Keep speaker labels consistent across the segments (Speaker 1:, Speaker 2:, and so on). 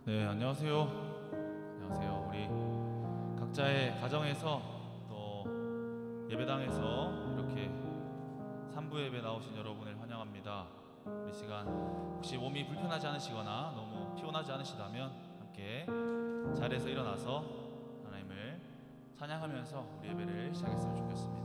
Speaker 1: 네, 안녕하세요. 안녕하세요. 우리 각자의 가정에서 또 예배당에서 이렇게 산부 예배 나오신 여러분을 환영합니다. 이 시간 혹시 몸이 불편하지 않으시거나 너무 피곤하지 않으시다면 함께 자리에서 일어나서 하나님을 찬양하면서 우리 예배를 시작했으면 좋겠습니다.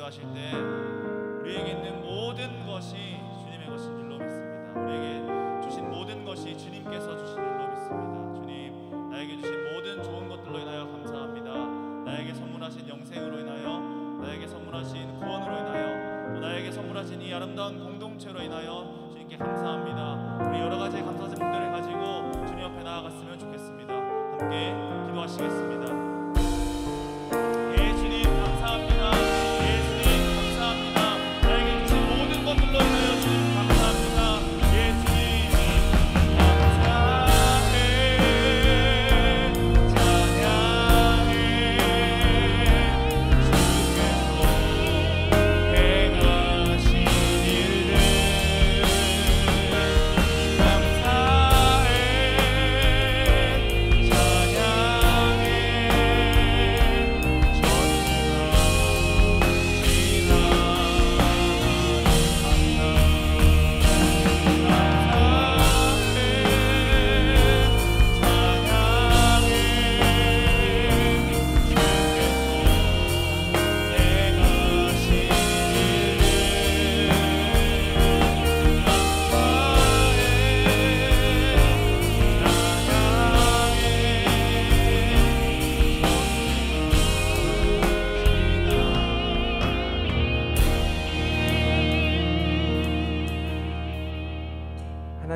Speaker 1: 기도하실 때 우리에게 있는 모든 것이 주님의 것인 줄로 믿습니다. 우리에게 주신 모든 것이 주님께서 주신 줄로 믿습니다. 주님, 나에게 주신 모든 좋은 것들로 인하여 감사합니다. 나에게 선물하신 영생으로 인하여, 나에게 선물하신 구원으로 인하여, 또 나에게 선물하신 이 아름다운 공동체로 인하여 주님께 감사합니다. 우리 여러 가지 감사 제목들을 가지고 주님 앞에 나아갔으면 좋겠습니다. 함께 기도하시겠습니다.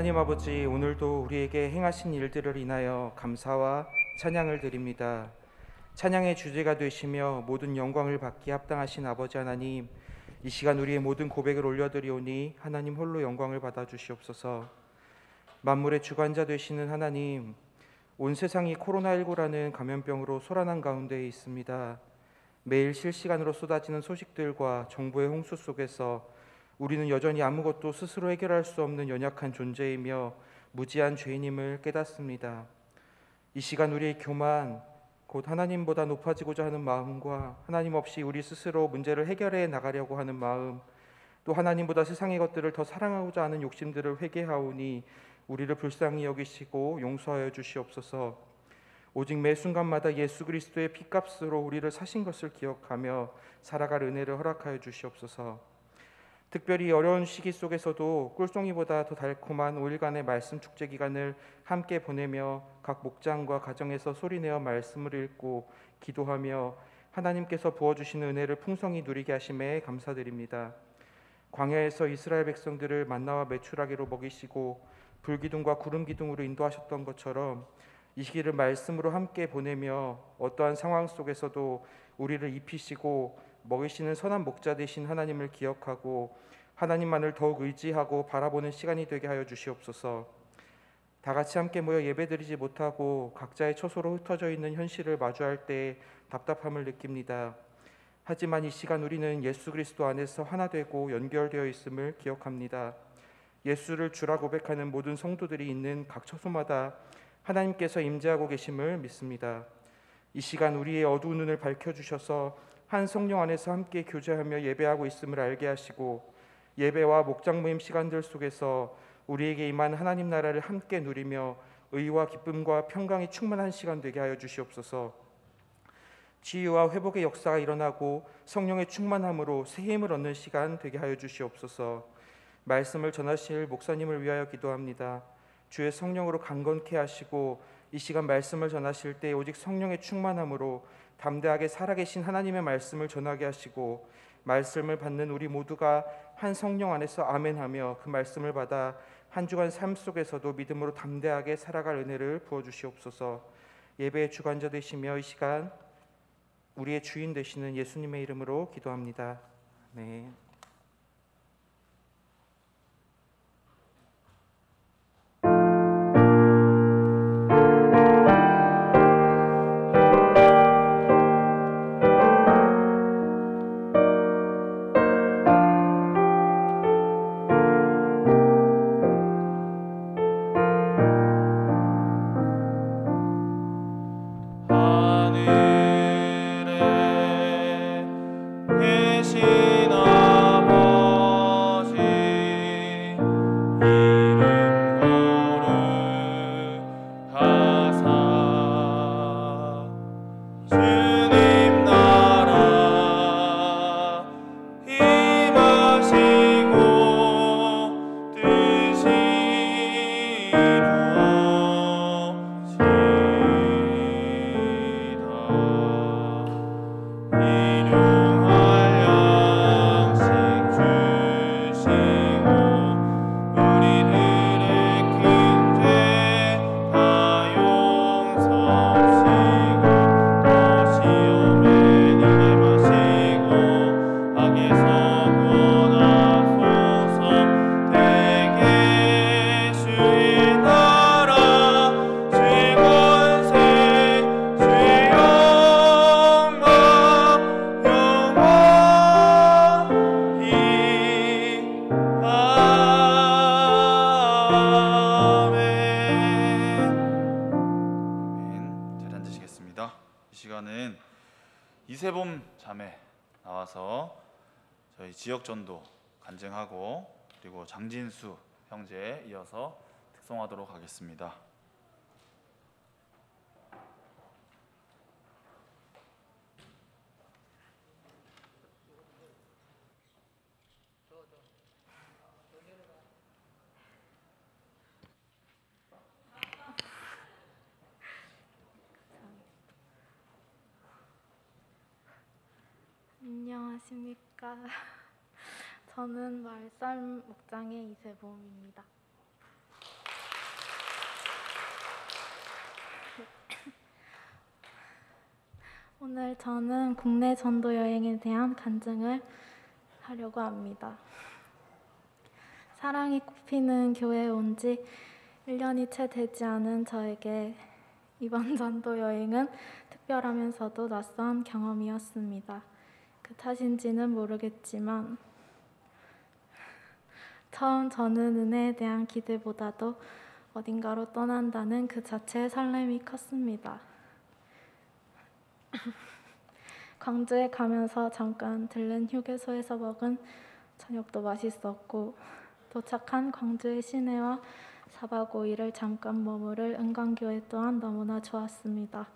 Speaker 2: 하나님 아버지, 오늘도 우리에게 행하신 일들을 인하여 감사와 찬양을 드립니다. 찬양의 주제가 되시며 모든 영광을 받기에 합당하신 아버지 하나님, 이 시간 우리의 모든 고백을 올려드리오니 하나님 홀로 영광을 받아주시옵소서. 만물의 주관자 되시는 하나님, 온 세상이 코로나19라는 감염병으로 소란한 가운데에 있습니다. 매일 실시간으로 쏟아지는 소식들과 정부의 홍수 속에서 우리는 여전히 아무것도 스스로 해결할 수 없는 연약한 존재이며 무지한 죄인임을 깨닫습니다. 이 시간 우리의 교만, 곧 하나님보다 높아지고자 하는 마음과 하나님 없이 우리 스스로 문제를 해결해 나가려고 하는 마음, 또 하나님보다 세상의 것들을 더 사랑하고자 하는 욕심들을 회개하오니 우리를 불쌍히 여기시고 용서하여 주시옵소서. 오직 매 순간마다 예수 그리스도의 피값으로 우리를 사신 것을 기억하며 살아갈 은혜를 허락하여 주시옵소서. 특별히 어려운 시기 속에서도 꿀송이보다 더 달콤한 5일간의 말씀 축제 기간을 함께 보내며 각 목장과 가정에서 소리내어 말씀을 읽고 기도하며 하나님께서 부어주시는 은혜를 풍성히 누리게 하심에 감사드립니다. 광야에서 이스라엘 백성들을 만나와 메추라기로 먹이시고 불기둥과 구름기둥으로 인도하셨던 것처럼 이 시기를 말씀으로 함께 보내며 어떠한 상황 속에서도 우리를 입히시고 먹이시는 선한 목자 되신 하나님을 기억하고 하나님만을 더욱 의지하고 바라보는 시간이 되게 하여 주시옵소서. 다 같이 함께 모여 예배드리지 못하고 각자의 처소로 흩어져 있는 현실을 마주할 때 답답함을 느낍니다. 하지만 이 시간 우리는 예수 그리스도 안에서 하나 되고 연결되어 있음을 기억합니다. 예수를 주라 고백하는 모든 성도들이 있는 각 처소마다 하나님께서 임재하고 계심을 믿습니다. 이 시간 우리의 어두운 눈을 밝혀주셔서 한 성령 안에서 함께 교제하며 예배하고 있음을 알게 하시고 예배와 목장 모임 시간들 속에서 우리에게 임한 하나님 나라를 함께 누리며 의와 기쁨과 평강이 충만한 시간 되게 하여 주시옵소서. 치유와 회복의 역사가 일어나고 성령의 충만함으로 새 힘을 얻는 시간 되게 하여 주시옵소서. 말씀을 전하실 목사님을 위하여 기도합니다. 주의 성령으로 강건케 하시고 이 시간 말씀을 전하실 때 오직 성령의 충만함으로 담대하게 살아계신 하나님의 말씀을 전하게 하시고 말씀을 받는 우리 모두가 한 성령 안에서 아멘하며 그 말씀을 받아 한 주간 삶 속에서도 믿음으로 담대하게 살아갈 은혜를 부어주시옵소서. 예배의 주관자 되시며 이 시간 우리의 주인 되시는 예수님의 이름으로 기도합니다. 아멘.
Speaker 1: 계신 전도하는 이세범 자매 나와서 저희 지역 전도 간증하고 그리고 장진수 형제에 이어서 특송하도록 하겠습니다.
Speaker 3: 안녕하십니까. 저는 말씀 목장의 이세범입니다. 오늘 저는 국내 전도 여행에 대한 간증을 하려고 합니다. 사랑이 꽃피는 교회에 온 지 1년이 채 되지 않은 저에게 이번 전도 여행은 특별하면서도 낯선 경험이었습니다. 그 탓인지는 모르겠지만 처음 저는 은혜에 대한 기대보다도 어딘가로 떠난다는 그 자체의 설렘이 컸습니다. 광주에 가면서 잠깐 들른 휴게소에서 먹은 저녁도 맛있었고, 도착한 광주의 시내와 4박 5일을 잠깐 머무를 은광교회 또한 너무나 좋았습니다.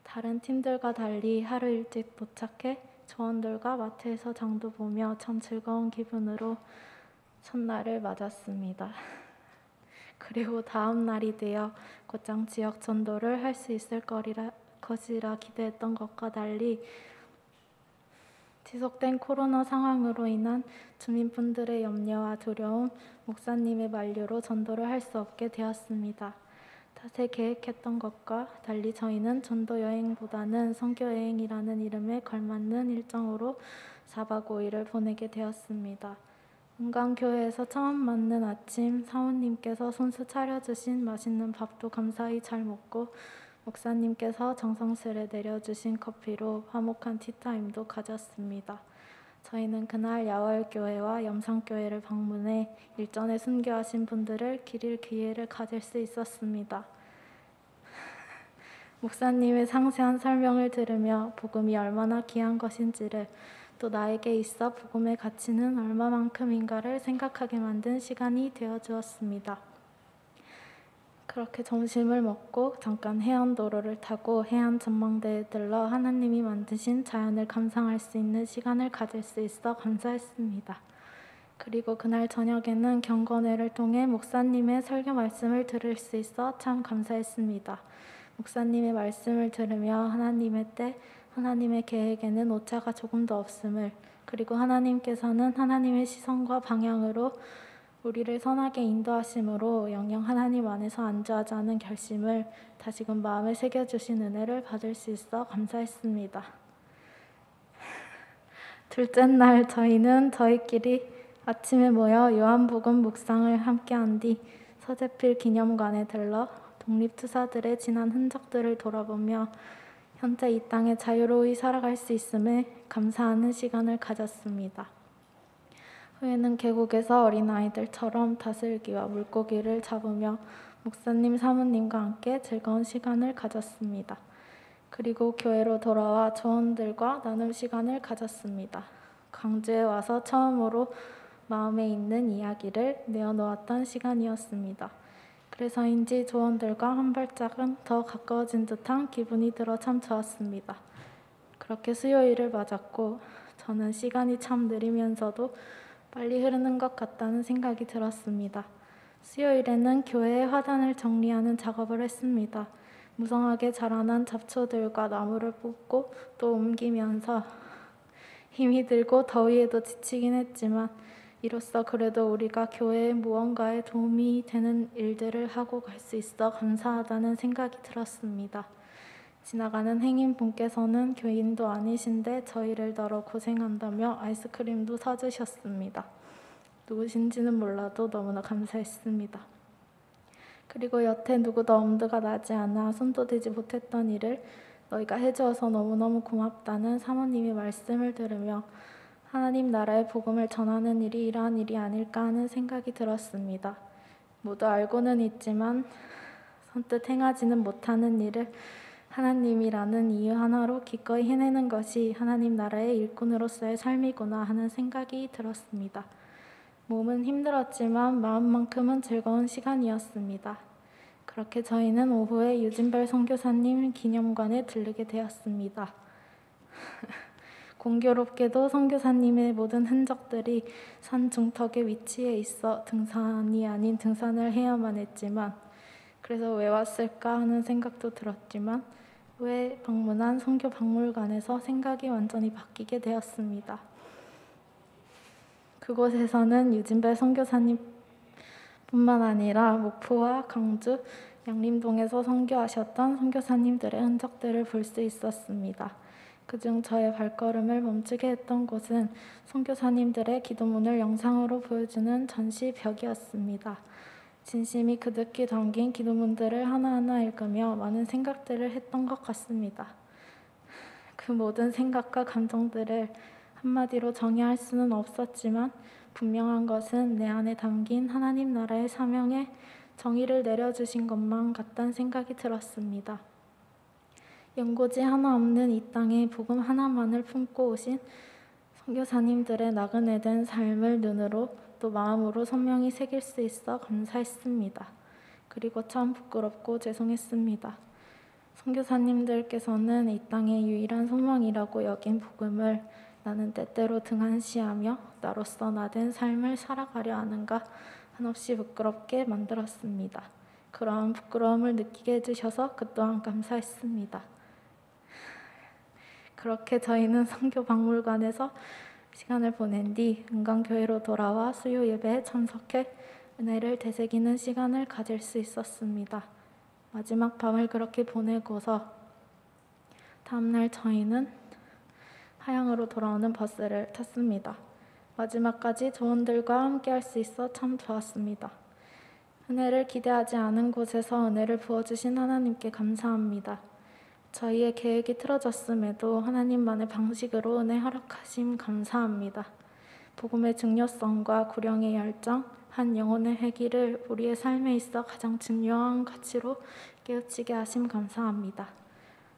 Speaker 3: 다른 팀들과 달리 하루 일찍 도착해 조원들과 마트에서 장도 보며 참 즐거운 기분으로 첫날을 맞았습니다. 그리고 다음 날이 되어 곧장 지역 전도를 할 수 있을 것이라 기대했던 것과 달리 지속된 코로나 상황으로 인한 주민분들의 염려와 두려움, 목사님의 만류로 전도를 할 수 없게 되었습니다. 탓에 계획했던 것과 달리 저희는 전도 여행보다는 선교 여행이라는 이름에 걸맞는 일정으로 4박 5일을 보내게 되었습니다. 은광교회에서 처음 맞는 아침, 사모님께서 손수 차려주신 맛있는 밥도 감사히 잘 먹고 목사님께서 정성스레 내려주신 커피로 화목한 티타임도 가졌습니다. 저희는 그날 야월교회와 염산교회를 방문해 일전에 순교하신 분들을 기릴 기회를 가질 수 있었습니다. 목사님의 상세한 설명을 들으며 복음이 얼마나 귀한 것인지를, 또 나에게 있어 복음의 가치는 얼마만큼인가를 생각하게 만든 시간이 되어주었습니다. 그렇게 점심을 먹고 잠깐 해안도로를 타고 해안 전망대에 들러 하나님이 만드신 자연을 감상할 수 있는 시간을 가질 수 있어 감사했습니다. 그리고 그날 저녁에는 경건회를 통해 목사님의 설교 말씀을 들을 수 있어 참 감사했습니다. 목사님의 말씀을 들으며 하나님의 때, 하나님의 계획에는 오차가 조금도 없음을, 그리고 하나님께서는 하나님의 시선과 방향으로 우리를 선하게 인도하심으로 영영 하나님 안에서 안주하자는 결심을 다시금 마음에 새겨주신 은혜를 받을 수 있어 감사했습니다. 둘째 날 저희는 저희끼리 아침에 모여 요한복음 묵상을 함께한 뒤 서재필 기념관에 들러 독립투사들의 지난 흔적들을 돌아보며 현재 이 땅에 자유로이 살아갈 수 있음에 감사하는 시간을 가졌습니다. 후에는 계곡에서 어린아이들처럼 다슬기와 물고기를 잡으며 목사님, 사모님과 함께 즐거운 시간을 가졌습니다. 그리고 교회로 돌아와 조원들과 나눔 시간을 가졌습니다. 광주에 와서 처음으로 마음에 있는 이야기를 내어놓았던 시간이었습니다. 그래서인지 조원들과 한 발짝은 더 가까워진 듯한 기분이 들어 참 좋았습니다. 그렇게 수요일을 맞았고 저는 시간이 참 느리면서도 빨리 흐르는 것 같다는 생각이 들었습니다. 수요일에는 교회의 화단을 정리하는 작업을 했습니다. 무성하게 자라난 잡초들과 나무를 뽑고 또 옮기면서 힘이 들고 더위에도 지치긴 했지만 이로써 그래도 우리가 교회에 무언가에 도움이 되는 일들을 하고 갈 수 있어 감사하다는 생각이 들었습니다. 지나가는 행인분께서는 교인도 아니신데 저희를 너러 고생한다며 아이스크림도 사주셨습니다. 누구신지는 몰라도 너무나 감사했습니다. 그리고 여태 누구도 엄두가 나지 않아 손도 대지 못했던 일을 너희가 해주어서 너무너무 고맙다는 사모님의 말씀을 들으며 하나님 나라의 복음을 전하는 일이 이러한 일이 아닐까 하는 생각이 들었습니다. 모두 알고는 있지만 선뜻 행하지는 못하는 일을 하나님이라는 이유 하나로 기꺼이 해내는 것이 하나님 나라의 일꾼으로서의 삶이구나 하는 생각이 들었습니다. 몸은 힘들었지만 마음만큼은 즐거운 시간이었습니다. 그렇게 저희는 오후에 유진별 선교사님 기념관에 들르게 되었습니다. 공교롭게도 선교사님의 모든 흔적들이 산 중턱에 위치해 있어 등산이 아닌 등산을 해야만 했지만, 그래서 왜 왔을까 하는 생각도 들었지만 왜 방문한 선교박물관에서 생각이 완전히 바뀌게 되었습니다. 그곳에서는 유진별 선교사님 뿐만 아니라 목포와 강주, 양림동에서 선교하셨던 선교사님들의 흔적들을 볼 수 있었습니다. 그중 저의 발걸음을 멈추게 했던 곳은 선교사님들의 기도문을 영상으로 보여주는 전시벽이었습니다. 진심이 그득히 담긴 기도문들을 하나하나 읽으며 많은 생각들을 했던 것 같습니다. 그 모든 생각과 감정들을 한마디로 정의할 수는 없었지만 분명한 것은 내 안에 담긴 하나님 나라의 사명에 정의를 내려주신 것만 같다는 생각이 들었습니다. 연고지 하나 없는 이 땅에 복음 하나만을 품고 오신 선교사님들의 나그네된 삶을 눈으로 또 마음으로 선명히 새길 수 있어 감사했습니다. 그리고 참 부끄럽고 죄송했습니다. 선교사님들께서는 이 땅의 유일한 소망이라고 여긴 복음을 나는 때때로 등한시하며 나로서 나된 삶을 살아가려 하는가 한없이 부끄럽게 만들었습니다. 그러한 부끄러움을 느끼게 해주셔서 그 또한 감사했습니다. 그렇게 저희는 선교박물관에서 시간을 보낸 뒤 은광교회로 돌아와 수요 예배에 참석해 은혜를 되새기는 시간을 가질 수 있었습니다. 마지막 밤을 그렇게 보내고서 다음날 저희는 하양으로 돌아오는 버스를 탔습니다. 마지막까지 조원들과 함께 할 수 있어 참 좋았습니다. 은혜를 기대하지 않은 곳에서 은혜를 부어주신 하나님께 감사합니다. 저희의 계획이 틀어졌음에도 하나님만의 방식으로 은혜 허락하심 감사합니다. 복음의 중요성과 구령의 열정, 한 영혼의 회기를 우리의 삶에 있어 가장 중요한 가치로 깨우치게 하심 감사합니다.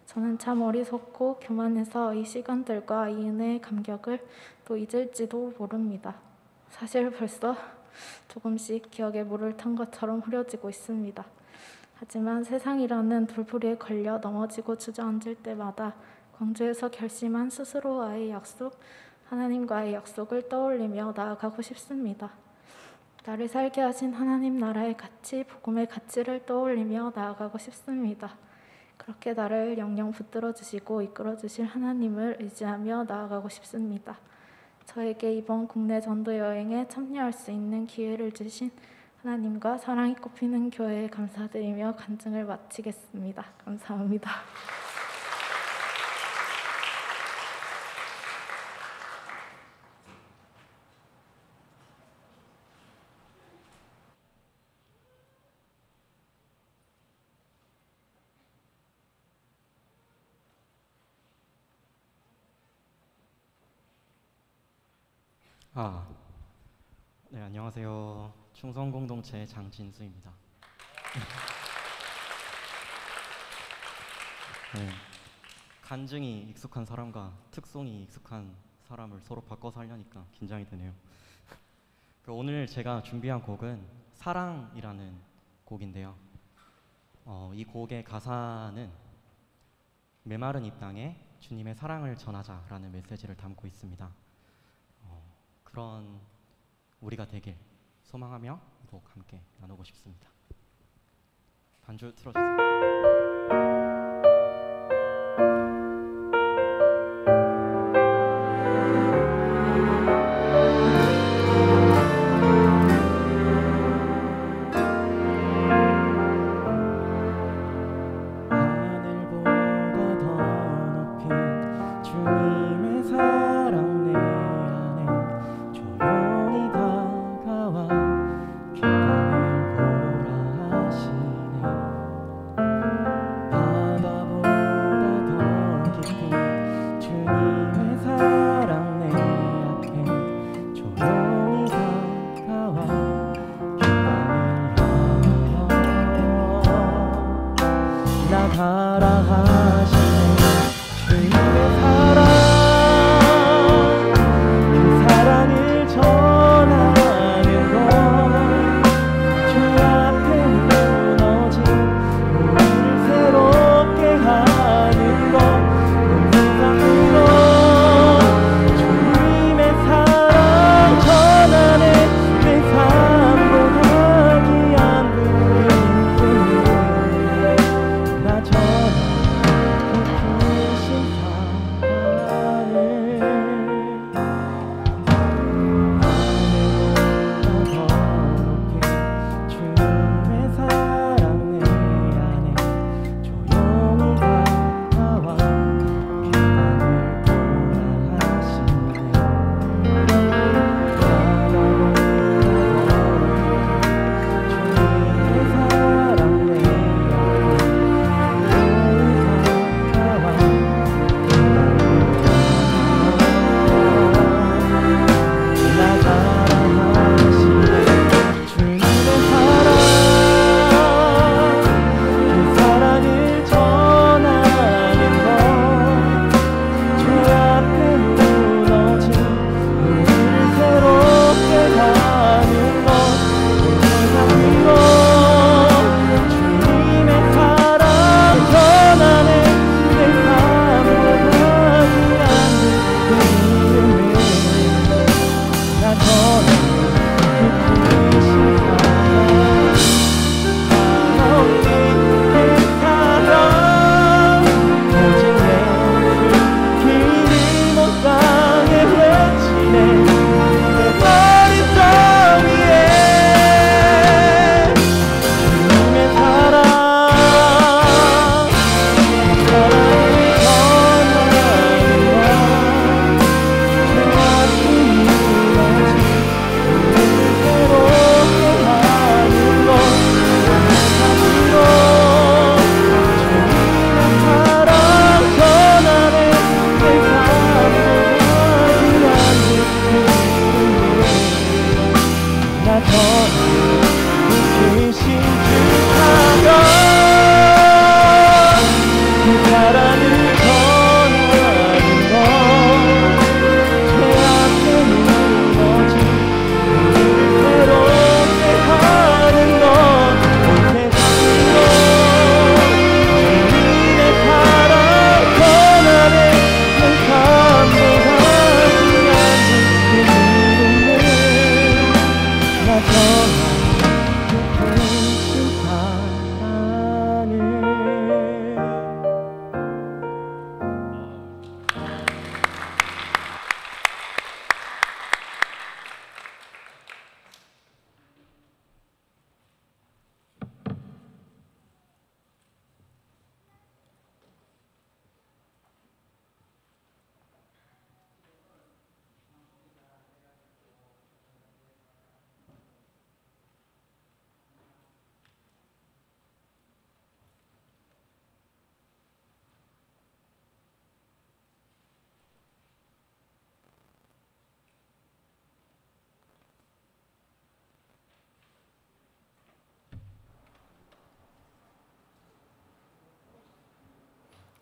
Speaker 3: 저는 참 어리석고 교만해서 이 시간들과 이 은혜의 감격을 또 잊을지도 모릅니다. 사실 벌써 조금씩 기억에 물을 탄 것처럼 흐려지고 있습니다. 하지만 세상이라는 돌부리에 걸려 넘어지고 주저앉을 때마다 광주에서 결심한 스스로와의 약속, 하나님과의 약속을 떠올리며 나아가고 싶습니다. 나를 살게 하신 하나님 나라의 가치, 복음의 가치를 떠올리며 나아가고 싶습니다. 그렇게 나를 영영 붙들어 주시고 이끌어 주실 하나님을 의지하며 나아가고 싶습니다. 저에게 이번 국내 전도 여행에 참여할 수 있는 기회를 주신 하나님과 사랑이 꽃피는 교회에 감사드리며 간증을 마치겠습니다. 감사합니다.
Speaker 4: 네, 안녕하세요. 충성공동체 장진수입니다. 네, 간증이 익숙한 사람과 특송이 익숙한 사람을 서로 바꿔서 하려니까 긴장이 되네요. 오늘 제가 준비한 곡은 사랑이라는 곡인데요. 이 곡의 가사는 메마른 이 땅에 주님의 사랑을 전하자라는 메시지를 담고 있습니다. 그런 우리가 되길 소망하며 이 곡 함께 나누고 싶습니다. 반주 틀어주세요.
Speaker 5: 하시네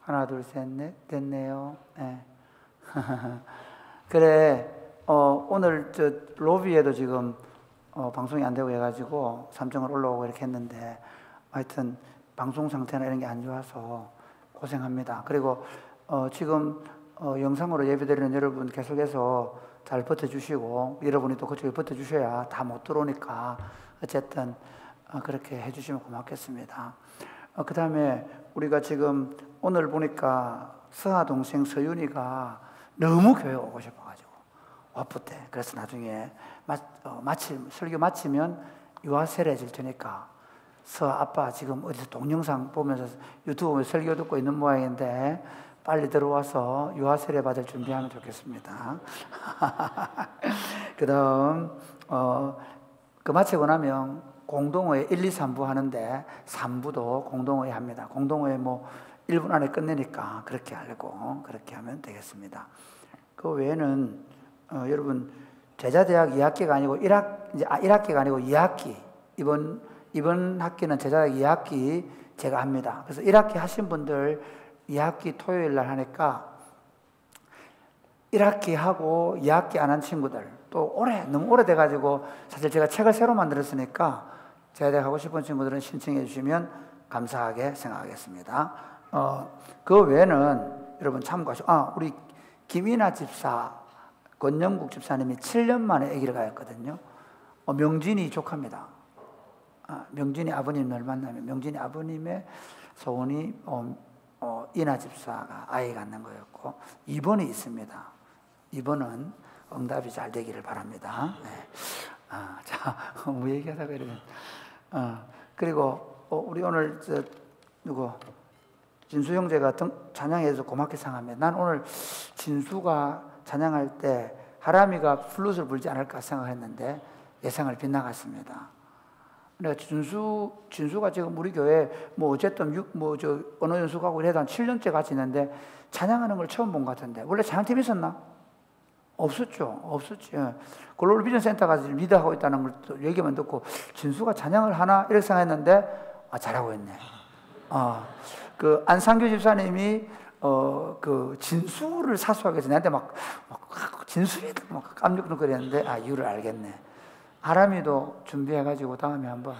Speaker 5: 하나, 둘, 셋, 넷 됐네요. 네. 그래, 오늘 저 로비에도 지금 방송이 안 되고 해가지고 3층을 올라오고 이렇게 했는데 하여튼 방송 상태나 이런 게 안 좋아서 고생합니다. 그리고 지금 영상으로 예배드리는 여러분 계속해서 잘 버텨주시고 여러분이 또 그쪽에 버텨주셔야 다 못 들어오니까 어쨌든 그렇게 해주시면 고맙겠습니다. 그 다음에 우리가 지금 오늘 보니까 서하 동생 서윤이가 너무 교회 오고 싶어가지고 와쁘대. 그래서 나중에 설교 마치면 유아 세례질 테니까 서하 아빠 지금 어디서 동영상 보면서 유튜브 보면서 설교 듣고 있는 모양인데 빨리 들어와서 유아 세례 받을 준비하면 좋겠습니다. 그 다음 그 마치고 나면 공동회 1, 2, 3부 하는데 3부도 공동회 합니다. 공동회 뭐 1분 안에 끝내니까 그렇게 하려고 그렇게 하면 되겠습니다. 그 외에는 여러분 제자대학 2학기가 아니고 1학기가 아니고 2학기 이번 학기는 제자대학 2학기 제가 합니다. 그래서 1학기 하신 분들 2학기 토요일 날 하니까 1학기 하고 2학기 안 한 친구들 또 너무 오래돼가지고 사실 제가 책을 새로 만들었으니까 제자대학 하고 싶은 친구들은 신청해 주시면 감사하게 생각하겠습니다. 그 외에는 여러분 참고하시고 우리 김이나 집사, 권영국 집사님이 7년 만에 아기를 가졌거든요. 명진이 조카입니다. 명진이 아버님을 만나면 명진이 아버님의 소원이 이나 집사가 아이 갖는 거였고 2번이 있습니다. 2번은 응답이 잘 되기를 바랍니다. 네. 자, 뭐 얘기하다가 이러면 그리고 우리 오늘 진수 형제가 찬양해서 고맙게 생각합니다. 난 오늘 진수가 찬양할 때 하람이가 플룻을 불지 않을까 생각했는데 예상을 빗나갔습니다. 그러니까 진수가 지금 우리 교회 뭐 어쨌든 언어 연수하고 이래도 한 7년째 같이 있는데 찬양하는 걸 처음 본 것 같은데 원래 찬양팀 있었나? 없었죠. 글로벌 비전 센터 가서 리더하고 있다는 걸 얘기만 듣고 진수가 찬양을 하나 이렇게 생각했는데 잘하고 있네. 그 안상규 집사님이 그 진수를 사수하기 위해서 나한테 막 진수에 막 깜짝거리는데 이유를 알겠네. 아람이도 준비해가지고 다음에 한번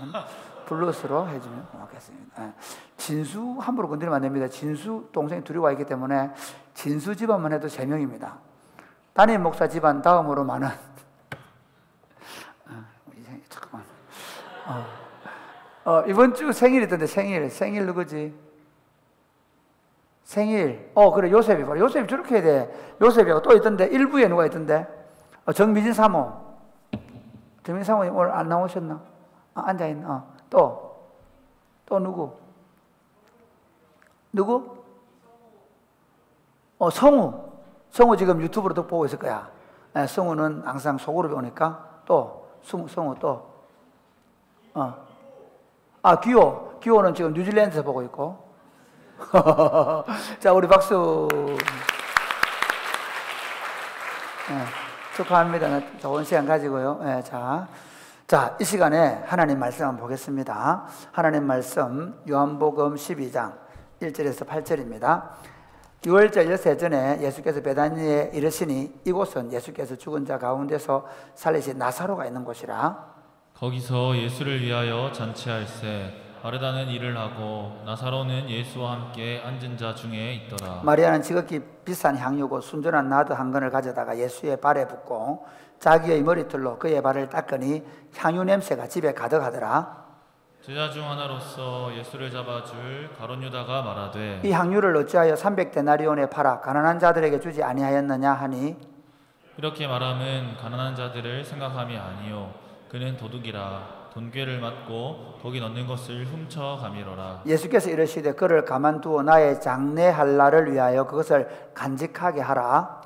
Speaker 5: 블루스로 해주면 고맙겠습니다. 진수 함부로 건드리면 안 됩니다. 진수 동생이 둘이 와 있기 때문에 진수 집안만 해도 3명입니다. 담임 목사 집안 다음으로 많은 잠깐만 이번 주 생일이던데 생일 누구지? 생일 그래 요셉이 바로 요셉이 저렇게 해야 돼. 요셉이하고 또 있던데 1부에 누가 있던데 정미진 사모 오늘 안 나오셨나? 앉아있나? 또 누구? 성우 지금 유튜브로 또 보고 있을 거야. 성우는 항상 소그룹에 오니까 성우 또 기호는 지금 뉴질랜드에서 보고 있고 자 우리 박수 축하합니다. 좋은 시간 가지고요. 자, 이 시간에 하나님 말씀 한번 보겠습니다. 하나님 말씀 요한복음 12장 1절에서 8절입니다. 6월절 열세 전에 예수께서 베다니에 이르시니 이곳은 예수께서 죽은 자 가운데서 살리신 나사로가 있는 곳이라.
Speaker 1: 거기서 예수를 위하여 잔치할세 마르다는 일을 하고 나사로는 예수와 함께 앉은 자 중에 있더라.
Speaker 5: 마리아는 지극히 비싼 향유고 순전한 나드 한 건을 가져다가 예수의 발에 붓고 자기의 머리털로 그의 발을 닦으니 향유 냄새가 집에 가득하더라.
Speaker 1: 제자 중 하나로서 예수를 잡아줄 가룟 유다가 말하되
Speaker 5: 이 향유를 어찌하여 300데나리온에 팔아 가난한 자들에게 주지 아니하였느냐 하니
Speaker 1: 이렇게 말함은 가난한 자들을 생각함이 아니요 그는 도둑이라 돈괴를 맞고 거기 넣는 것을 훔쳐 가미러라.
Speaker 5: 예수께서 이르시되 그를 가만두어 나의 장례할 날을 위하여 그것을 간직하게 하라.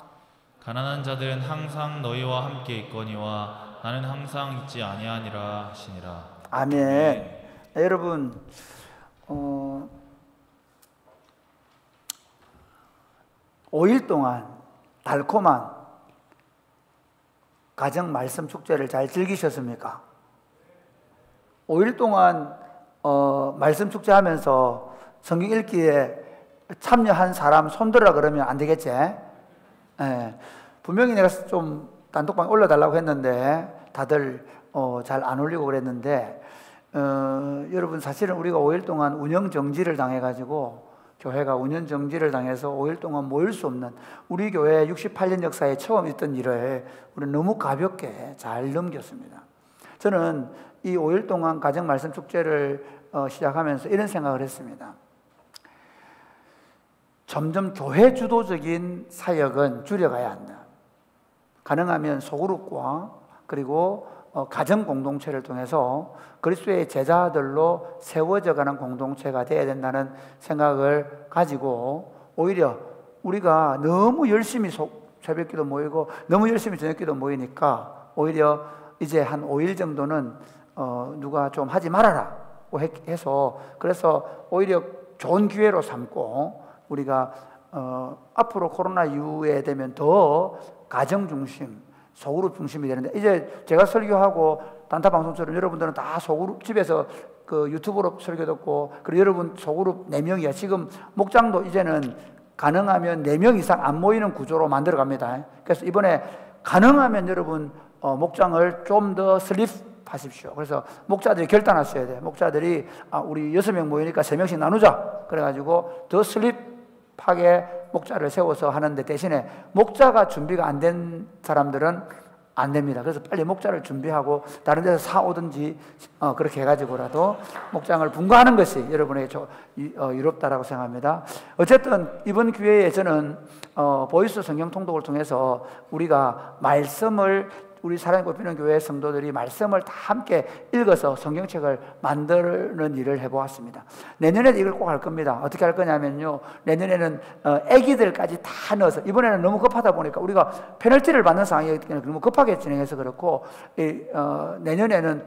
Speaker 1: 가난한 자들은 항상 너희와 함께 있거니와 나는 항상 있지 아니하니라 하시니라.
Speaker 5: 아멘. 여러분 5일 동안 달콤한 가정 말씀 축제를 잘 즐기셨습니까? 5일 동안 말씀 축제하면서 성경 읽기에 참여한 사람 손들어라 그러면 안 되겠지? 예. 분명히 내가 좀 단톡방에 올려달라고 했는데 다들 잘 안 올리고 그랬는데 여러분 사실은 우리가 5일 동안 운영 정지를 당해가지고 교회가 운영 정지를 당해서 5일 동안 모일 수 없는 우리 교회 68년 역사에 처음 있던 일을 우리는 너무 가볍게 잘 넘겼습니다. 저는 이 5일 동안 가정 말씀 축제를 시작하면서 이런 생각을 했습니다. 점점 교회 주도적인 사역은 줄여가야 한다. 가능하면 소그룹과 그리고 가정 공동체를 통해서 그리스도의 제자들로 세워져가는 공동체가 되어야 된다는 생각을 가지고 오히려 우리가 너무 열심히 새벽기도 모이고 너무 열심히 저녁기도 모이니까 오히려 이제 한 5일 정도는 누가 좀 하지 말아라고 해서 그래서 오히려 좋은 기회로 삼고 우리가 앞으로 코로나 이후에 되면 더 가정 중심, 소그룹 중심이 되는데 이제 제가 설교하고 단타 방송처럼 여러분들은 다 소그룹 집에서 그 유튜브로 설교 듣고 그리고 여러분 소그룹 4명이야. 지금 목장도 이제는 가능하면 4명 이상 안 모이는 구조로 만들어 갑니다. 그래서 이번에 가능하면 여러분 목장을 좀 더 슬립하십시오. 그래서 목자들이 결단하셔야 돼요. 목자들이 우리 6명 모이니까 3명씩 나누자. 그래가지고 더 슬립하게 목자를 세워서 하는데 대신에 목자가 준비가 안 된 사람들은 안 됩니다. 그래서 빨리 목자를 준비하고 다른 데서 사오든지 그렇게 해가지고라도 목장을 분과하는 것이 여러분에게 유롭다라고 생각합니다. 어쨌든 이번 기회에 저는 보이스 성경 통독을 통해서 우리가 말씀을 우리 사랑의 꽃피는 교회 성도들이 말씀을 다 함께 읽어서 성경책을 만드는 일을 해보았습니다. 내년에도 이걸 꼭 할 겁니다. 어떻게 할 거냐면요, 내년에는 아기들까지 다 넣어서, 이번에는 너무 급하다 보니까 우리가 페널티를 받는 상황이기 때문에 너무 급하게 진행해서 그렇고, 내년에는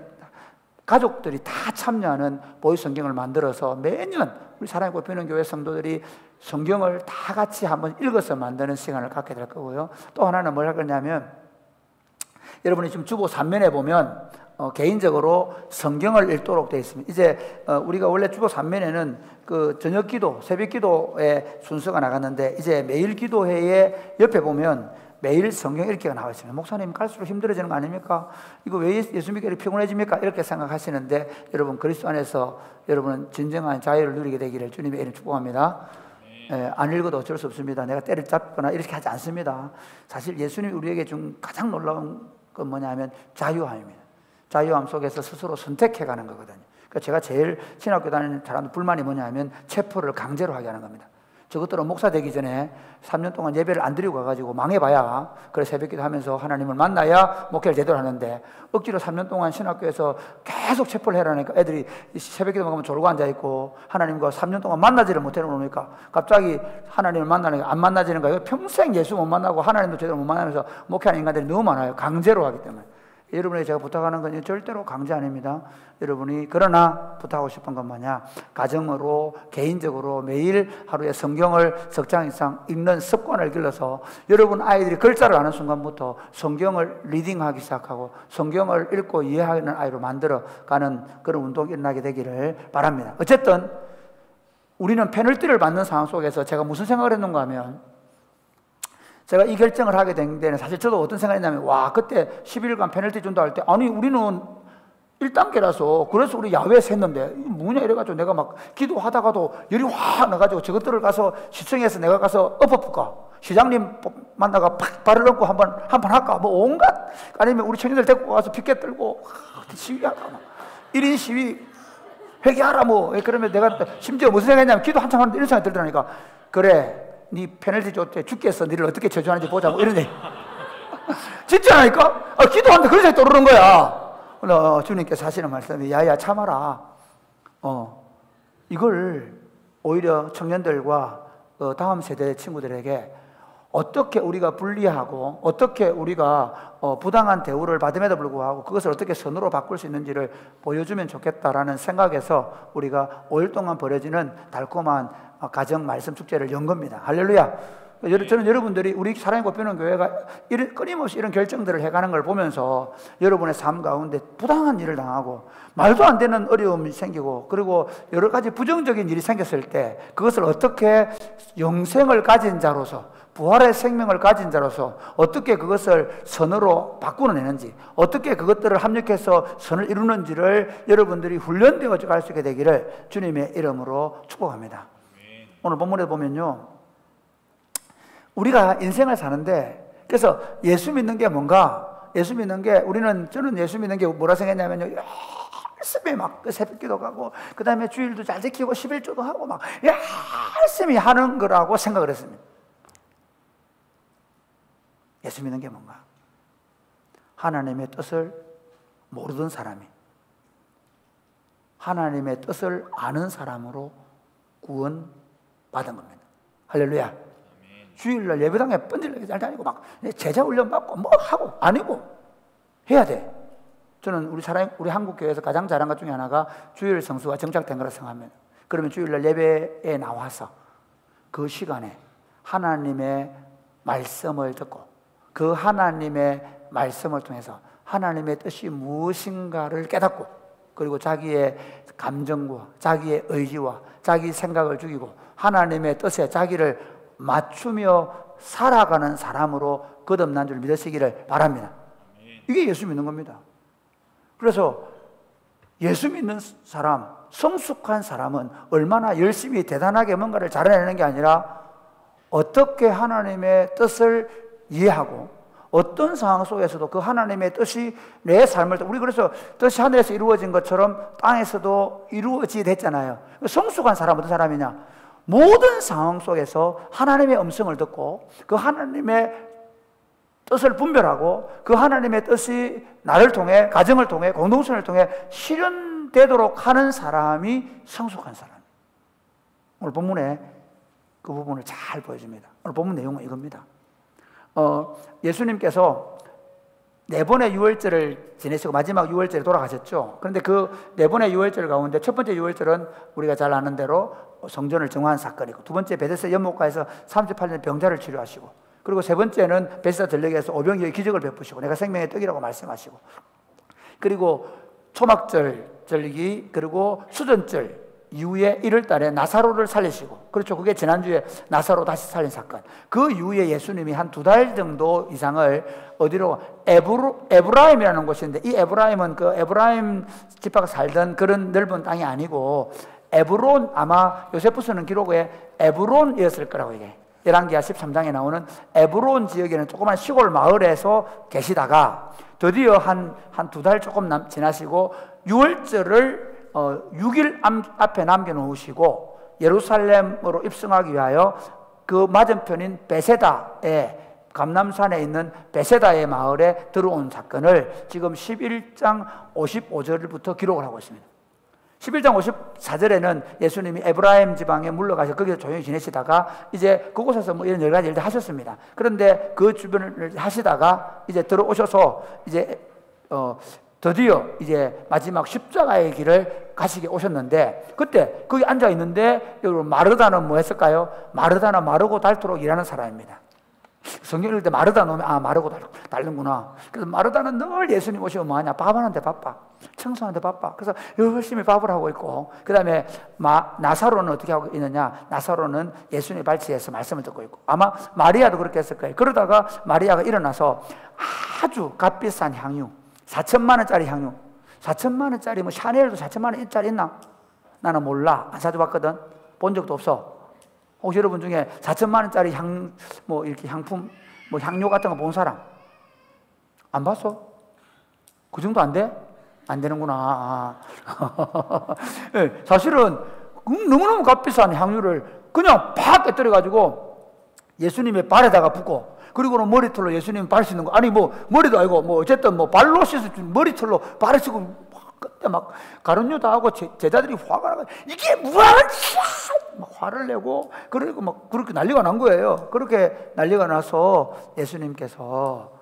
Speaker 5: 가족들이 다 참여하는 보이스 성경을 만들어서 매년 우리 사랑의 꽃피는 교회 성도들이 성경을 다 같이 한번 읽어서 만드는 시간을 갖게 될 거고요. 또 하나는 뭘 할 거냐면, 여러분이 지금 주보 3면에 보면 개인적으로 성경을 읽도록 되어 있습니다. 이제 우리가 원래 주보 3면에는 그 저녁 기도, 새벽 기도의 순서가 나갔는데 이제 매일 기도회에 옆에 보면 매일 성경 읽기가 나와 있습니다. 목사님 갈수록 힘들어지는 거 아닙니까? 이거 왜 예수 믿기 이렇게 피곤해집니까? 이렇게 생각하시는데 여러분 그리스도 안에서 여러분은 진정한 자유를 누리게 되기를 주님의 이름 축복합니다. 안 읽어도 어쩔 수 없습니다. 내가 때를 잡거나 이렇게 하지 않습니다. 사실 예수님이 우리에게 준 가장 놀라운 건 뭐냐면 자유함입니다. 자유함 속에서 스스로 선택해가는 거거든요. 그러니까 제가 제일 신학교 다니는 사람들 불만이 뭐냐면 체포를 강제로 하게 하는 겁니다. 저것들은 목사 되기 전에 3년 동안 예배를 안 드리고 가가지고 망해봐야 그래 새벽기도 하면서 하나님을 만나야 목회를 제대로 하는데 억지로 3년 동안 신학교에서 계속 체포를 해라니까 애들이 새벽기도 먹으면 졸고 앉아있고 하나님과 3년 동안 만나지를 못해놓으니까 갑자기 하나님을 만나니까 안 만나지는 거예요. 평생 예수 못 만나고 하나님도 제대로 못 만나면서 목회하는 인간들이 너무 많아요. 강제로 하기 때문에. 여러분에게 제가 부탁하는 건 절대로 강제 아닙니다. 여러분이 그러나 부탁하고 싶은 건 뭐냐, 가정으로 개인적으로 매일 하루에 성경을 석 장 이상 읽는 습관을 길러서 여러분 아이들이 글자를 아는 순간부터 성경을 리딩하기 시작하고 성경을 읽고 이해하는 아이로 만들어가는 그런 운동이 일어나게 되기를 바랍니다. 어쨌든 우리는 페널티를 받는 상황 속에서 제가 무슨 생각을 했는가 하면, 제가 이 결정을 하게 된 데는 사실 저도 어떤 생각이 있냐면, 와, 그때 10일간 페널티 준다 할 때, 아니, 우리는 1단계라서, 그래서 우리 야외에서 했는데, 뭐냐, 이래가지고 내가 막 기도하다가도 열이 확 나가지고 저것들을 가서 시청에서 내가 가서 엎어볼까? 시장님 만나가 팍 발을 얹고 한번 할까? 뭐 온갖, 아니면 우리 청년들 데리고 가서 피켓 들고, 시위할까? 1인 시위 회개하라 뭐. 그러면 내가 심지어 무슨 생각했냐면, 기도 한참 하는데 이런 생각이 들더라니까. 그래. 네 페널티 줬대 죽겠어. 너를 어떻게 저주하는지 보자. 뭐 이런 얘기. 진짜라니까? 기도하는데 그런 생각이 떠오르는 거야. 주님께서 하시는 말씀이, 야야 참아라. 이걸 오히려 청년들과 다음 세대 친구들에게 어떻게 우리가 분리하고 어떻게 우리가 부당한 대우를 받음에도 불구하고 그것을 어떻게 선으로 바꿀 수 있는지를 보여주면 좋겠다라는 생각에서 우리가 5일 동안 벌어지는 달콤한 가정 말씀 축제를 연 겁니다. 할렐루야. 저는 여러분들이 우리 사랑의 꽃피우는 교회가 끊임없이 이런 결정들을 해가는 걸 보면서 여러분의 삶 가운데 부당한 일을 당하고 말도 안 되는 어려움이 생기고 그리고 여러 가지 부정적인 일이 생겼을 때 그것을 어떻게 영생을 가진 자로서 부활의 생명을 가진 자로서 어떻게 그것을 선으로 바꾸어내는지 어떻게 그것들을 합력해서 선을 이루는지를 여러분들이 훈련되어 갈 수 있게 되기를 주님의 이름으로 축복합니다. 오늘 본문에 보면요, 우리가 인생을 사는데 그래서 예수 믿는 게 뭔가, 예수 믿는 게 저는 예수 믿는 게 뭐라 생각했냐면요, 열심히 막 새벽 기도 가고 그 다음에 주일도 잘 지키고 11조도 하고 막 열심히 하는 거라고 생각을 했습니다. 예수 믿는 게 뭔가? 하나님의 뜻을 모르던 사람이 하나님의 뜻을 아는 사람으로 구원 받은 겁니다. 할렐루야. 주일날 예배당에 뻔질나게 잘 다니고 막 제자 훈련 받고 뭐 하고 아니고 해야 돼. 저는 우리 한국 교회에서 가장 잘한 것 중에 하나가 주일 성수가 정착된 거라 생각합니다. 그러면 주일날 예배에 나와서 그 시간에 하나님의 말씀을 듣고 그 하나님의 말씀을 통해서 하나님의 뜻이 무엇인가를 깨닫고 그리고 자기의 감정과 자기의 의지와 자기 생각을 죽이고 하나님의 뜻에 자기를 맞추며 살아가는 사람으로 거듭난 줄 믿으시기를 바랍니다. 이게 예수 믿는 겁니다. 그래서 예수 믿는 사람, 성숙한 사람은 얼마나 열심히 대단하게 뭔가를 잘해내는 게 아니라 어떻게 하나님의 뜻을 이해하고 어떤 상황 속에서도 그 하나님의 뜻이 내 삶을, 우리 그래서 뜻이 하늘에서 이루어진 것처럼 땅에서도 이루어지게 됐잖아요. 성숙한 사람은 어떤 사람이냐? 모든 상황 속에서 하나님의 음성을 듣고 그 하나님의 뜻을 분별하고 그 하나님의 뜻이 나를 통해, 가정을 통해, 공동체를 통해 실현되도록 하는 사람이 성숙한 사람. 오늘 본문에 그 부분을 잘 보여줍니다. 오늘 본문 내용은 이겁니다. 예수님께서 4번의 유월절을 지내시고 마지막 유월절에 돌아가셨죠. 그런데 그 4번의 유월절 가운데 첫 번째 유월절은 우리가 잘 아는 대로 성전을 정화한 사건이고, 두 번째 베데스다 연못가에서 38년 병자를 치료하시고, 그리고 세 번째는 베데스다 들녘에서 오병이어의 기적을 베푸시고 내가 생명의 떡이라고 말씀하시고, 그리고 초막절 절기, 그리고 수전절 이후에 1월달에 나사로를 살리시고, 그렇죠, 그게 지난주에 나사로 다시 살린 사건. 그 이후에 예수님이 한 2달 정도 이상을 어디로, 에브라임이라는 곳인데, 이 에브라임은 그 에브라임 지파가 살던 그런 넓은 땅이 아니고 에브론, 아마 요세푸스는 기록에 에브론이었을 거라고 얘기해. 열왕기하 13장에 나오는 에브론 지역에는 조그만 시골 마을에서 계시다가 드디어 한 2달 조금 지나시고 6월절을 6일 앞에 남겨놓으시고 예루살렘으로 입성하기 위하여 그 맞은편인 베세다에, 감람산에 있는 베세다의 마을에 들어온 사건을 지금 11장 55절부터 기록을 하고 있습니다. 11장 54절에는 예수님이 에브라임 지방에 물러가서 거기서 조용히 지내시다가 이제 그곳에서 뭐 이런 여러 가지 일들 하셨습니다. 그런데 그 주변을 하시다가 이제 들어오셔서 이제 드디어 이제 마지막 십자가의 길을 가시게 오셨는데, 그때 거기 앉아 있는데 여러분, 마르다는 뭐 했을까요? 마르다는 마르고 닳도록 일하는 사람입니다. 성경 읽을 때 마르다 놓으면 마르고 닳는구나. 그래서 마르다는 늘 예수님 오시면 뭐하냐? 밥 하는데 바빠, 청소하는데 바빠. 그래서 열심히 밥을 하고 있고, 그 다음에 나사로는 어떻게 하고 있느냐? 나사로는 예수님의 발치에서 말씀을 듣고 있고, 아마 마리아도 그렇게 했을 거예요. 그러다가 마리아가 일어나서 아주 값비싼 향유, 4천만 원짜리 향유, 4천만 원짜리 뭐 샤넬도 4천만 원짜리 있나? 나는 몰라, 안 사줘봤거든. 본 적도 없어. 혹시 여러분 중에 4천만 원짜리 뭐 이렇게 향품, 뭐 향료 같은 거 본 사람? 안 봤어? 그 정도 안 돼? 안 되는구나. 네, 사실은 너무너무 값비싼 향유를 그냥 팍 깨뜨려가지고 예수님의 발에다가 붓고, 그리고는 머리털로 예수님 발 씻는 거, 아니 뭐 머리도 아니고 뭐 어쨌든 뭐 발로 씻을 머리털로 발을 씻고 그때 막 가룟유 다 하고 제자들이 화가 나고, 이게 뭐하는 짓이야! 막 화를 내고, 그리고 막 그렇게 난리가 난 거예요. 그렇게 난리가 나서 예수님께서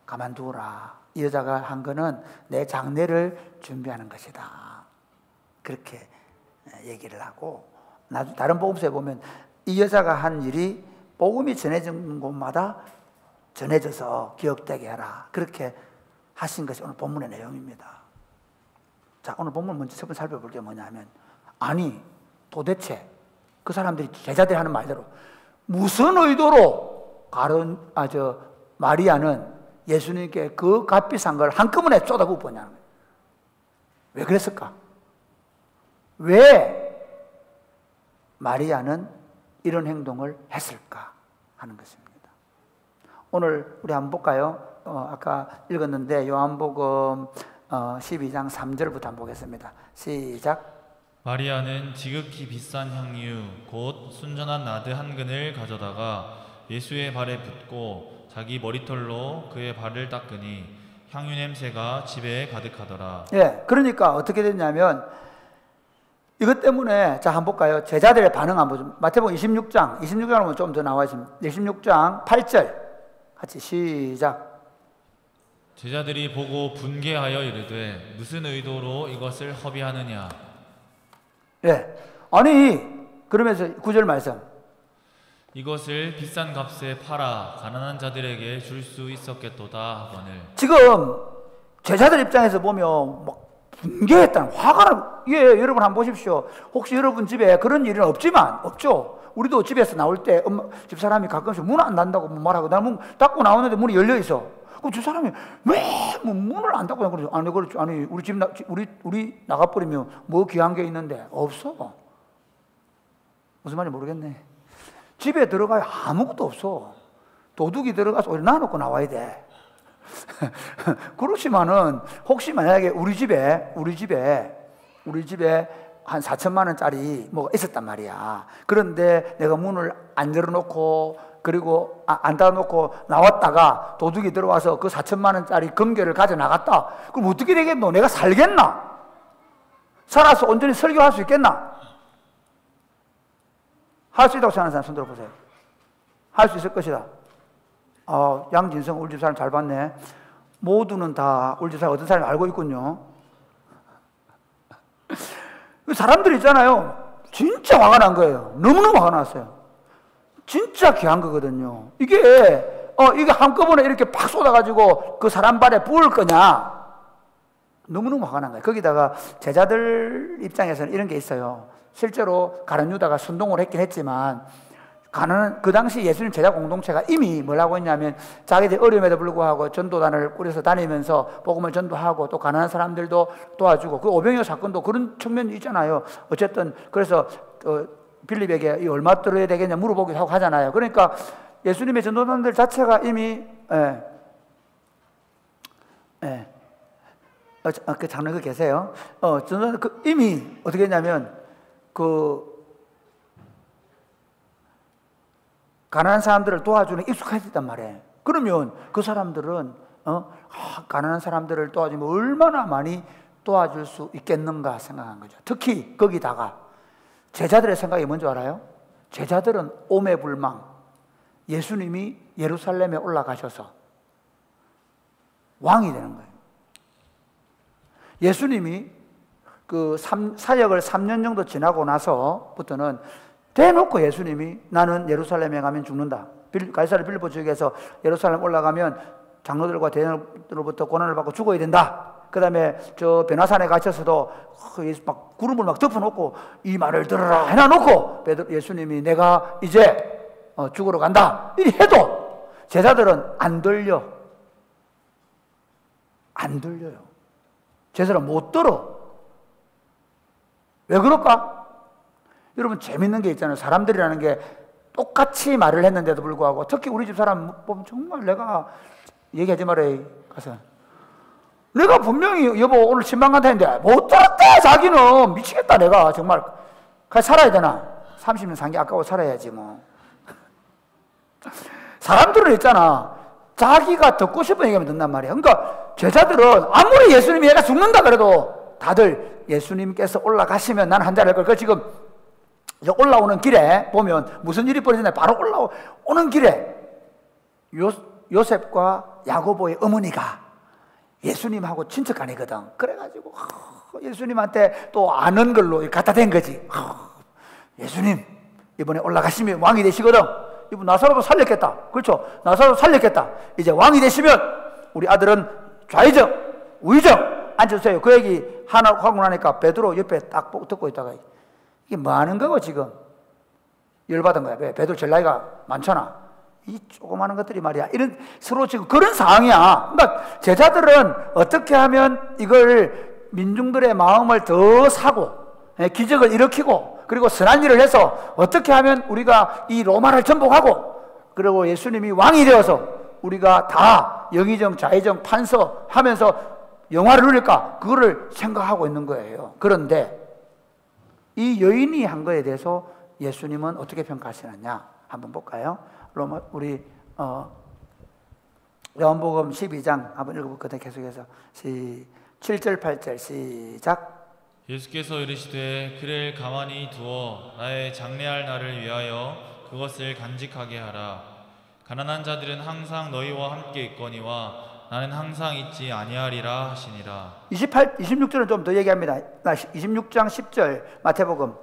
Speaker 5: 가만두라. 이 여자가 한 거는 내 장례를 준비하는 것이다. 그렇게 얘기를 하고, 다른 복음서에 보면 이 여자가 한 일이 복음이 전해지는 곳마다 전해져서 기억되게 하라. 그렇게 하신 것이 오늘 본문의 내용입니다. 자, 오늘 본문 먼저 첫 번째 살펴볼 게 뭐냐면, 아니 도대체 그 사람들이 제자들이 하는 말대로 무슨 의도로 마리아는 예수님께 그 값비싼 걸 한꺼번에 쏟아부어 보냐는 거예요. 왜 그랬을까? 왜 마리아는 이런 행동을 했을까 하는 것입니다. 오늘 우리 한번 볼까요? 아까 읽었는데 요한복음 12장 3절부터 한번 보겠습니다. 시작.
Speaker 1: 마리아는 지극히 비싼 향유 곧 순전한 나드 한 근을 가져다가 예수의 발에 붓고 자기 머리털로 그의 발을 닦으니 향유 냄새가 집에 가득하더라.
Speaker 5: 예, 그러니까 어떻게 됐냐면 이것 때문에 자 한번 볼까요? 제자들의 반응 한번 보죠. 마태복음 26장을 보면 좀 더 나와 있습니다. 26장 8절 같이 시작.
Speaker 1: 제자들이 보고 분개하여 이르되 무슨 의도로 이것을 허비하느냐.
Speaker 5: 예, 아니 그러면서 9절 말씀.
Speaker 1: 이것을 비싼 값에 팔아 가난한 자들에게 줄 수 있었겠도다 하거늘.
Speaker 5: 지금 제자들 입장에서 보면 막 분개했다는 화가 예, 여러분 한번 보십시오. 혹시 여러분 집에 그런 일은 없죠. 우리도 집에서 나올 때 집사람이 가끔씩 문 안 닫는다고 말하고 나는 문 닫고 나오는데 문이 열려 있어. 그럼 집사람이 왜 문을 안 닫고 그러죠? 아니 그렇죠. 아니 우리 나가버리면 뭐 귀한 게 있는데 없어. 무슨 말인지 모르겠네. 집에 들어가야 아무것도 없어. 도둑이 들어가서 오히려 놔놓고 나와야 돼. 그렇지만은 혹시 만약에 우리 집에 한 4천만 원짜리 뭐가 있었단 말이야. 그런데 내가 문을 안 열어놓고 그리고 안 닫아놓고 나왔다가 도둑이 들어와서 그 4천만 원짜리 금괴를 가져나갔다. 그럼 어떻게 되겠노? 내가 살겠나? 살아서 온전히 설교할 수 있겠나? 할 수 있다고 생각하는 사람 손 들어보세요. 할 수 있을 것이다. 양진성 우리 집 사람 잘 봤네. 모두는 다 우리 집 사람 어떤 사람인지 알고 있군요. 사람들 있잖아요. 진짜 화가 난 거예요. 너무너무 화가 났어요. 진짜 귀한 거거든요. 이게 한꺼번에 이렇게 팍 쏟아가지고 그 사람 발에 부을 거냐? 너무너무 화가 난 거예요. 거기다가 제자들 입장에서는 이런 게 있어요. 실제로 가룟 유다가 선동을 했긴 했지만 그 당시 예수님 제자 공동체가 이미 뭐라고 했냐면 자기들 어려움에도 불구하고 전도단을 꾸려서 다니면서 복음을 전도하고 또 가난한 사람들도 도와주고 그 오병이어 사건도 그런 측면이 있잖아요. 어쨌든 그래서 빌립에게 얼마 들어야 되겠냐 물어보기도 하고 하잖아요. 그러니까 예수님의 전도단들 자체가 이미 그 장로 그 계세요. 전도단 이미 어떻게 했냐면 가난한 사람들을 도와주는 익숙해졌단 말이에요. 그러면 그 사람들은 가난한 사람들을 도와주면 얼마나 많이 도와줄 수 있겠는가 생각한 거죠. 특히 거기다가 제자들의 생각이 뭔지 알아요? 제자들은 오매불망 예수님이 예루살렘에 올라가셔서 왕이 되는 거예요. 예수님이 사역을 3년 정도 지나고 나서부터는 대놓고 예수님이 나는 예루살렘에 가면 죽는다. 가이사랴 빌립보 지역에서 예루살렘 올라가면 장로들과 대장로로부터 고난을 받고 죽어야 된다. 그 다음에 저 변화산에 갇혀서도 막 구름을 막 덮어놓고 이 말을 들어라 해놔놓고 예수님이 내가 이제 죽으러 간다. 이 해도 제자들은 안 들려요. 제자들은 못 들어. 왜 그럴까? 여러분 재밌는 게 있잖아요. 사람들이라는 게 똑같이 말을 했는데도 불구하고 특히 우리 집 사람 보면 정말 내가 얘기하지 말아요. 가서 내가 분명히 여보 오늘 신방 간다 했는데 못 들었대. 자기는 미치겠다. 내가 정말 같이 살아야 되나? 30년 산 게 아까워 살아야지 뭐. 사람들은 있잖아. 자기가 듣고 싶은 얘기하면 듣는단 말이야. 그러니까 제자들은 아무리 예수님이 얘가 죽는다 그래도 다들 예수님께서 올라가시면 난 한잔 할 걸. 지금 올라오는 길에 보면 무슨 일이 벌어지냐. 바로 올라오는 길에 요셉과 야고보의 어머니가 예수님하고 친척 아니거든. 그래가지고 예수님한테 또 아는 걸로 갖다 댄 거지. 예수님 이번에 올라가시면 왕이 되시거든. 이분 나사로도 살렸겠다. 그렇죠? 나사로 살렸겠다. 이제 왕이 되시면 우리 아들은 좌의정, 우의정 앉으세요. 그 얘기 하나 하고 나니까 베드로 옆에 딱 듣고 있다가 이게 뭐 하는 거고 지금? 열받은 거야. 왜? 베드로 제일 나이가 많잖아. 이 조그마한 것들이 말이야. 이런 서로 지금 그런 상황이야. 그러니까 제자들은 어떻게 하면 이걸 민중들의 마음을 더 사고 기적을 일으키고 그리고 선한 일을 해서 어떻게 하면 우리가 이 로마를 정복하고 그리고 예수님이 왕이 되어서 우리가 다 영의정, 좌의정, 판서 하면서 영화를 누릴까? 그거를 생각하고 있는 거예요. 그런데 이 여인이 한 거에 대해서 예수님은 어떻게 평가하시느냐? 한번 볼까요? 우리 요한복음 12장 한번 읽어볼거든요. 계속해서 7절 8절 시작.
Speaker 1: 예수께서 이르시되 그를 가만히 두어 나의 장래할 날을 위하여 그것을 간직하게 하라. 가난한 자들은 항상 너희와 함께 있거니와 나는 항상 있지 아니하리라 하시니라.
Speaker 5: 26절은 좀 더 얘기합니다. 26장 10절 마태복음.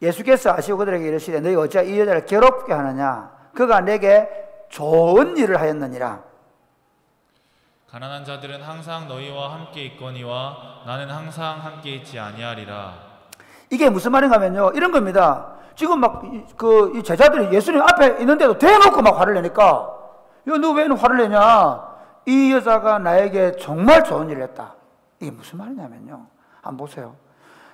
Speaker 5: 예수께서 아시고 그들에게 이르시되 너희 어찌 이 여자를 괴롭게 하느냐? 그가 내게 좋은 일을 하였느니라.
Speaker 1: 가난한 자들은 항상 너희와 함께 있거니와 나는 항상 함께 있지 아니하리라.
Speaker 5: 이게 무슨 말인가 하면요, 이런 겁니다. 지금 막 이 제자들이 예수님 앞에 있는데도 대놓고 막 화를 내니까 야, 너 왜 화를 내냐? 이 여자가 나에게 정말 좋은 일을 했다. 이게 무슨 말이냐면요, 한번 보세요.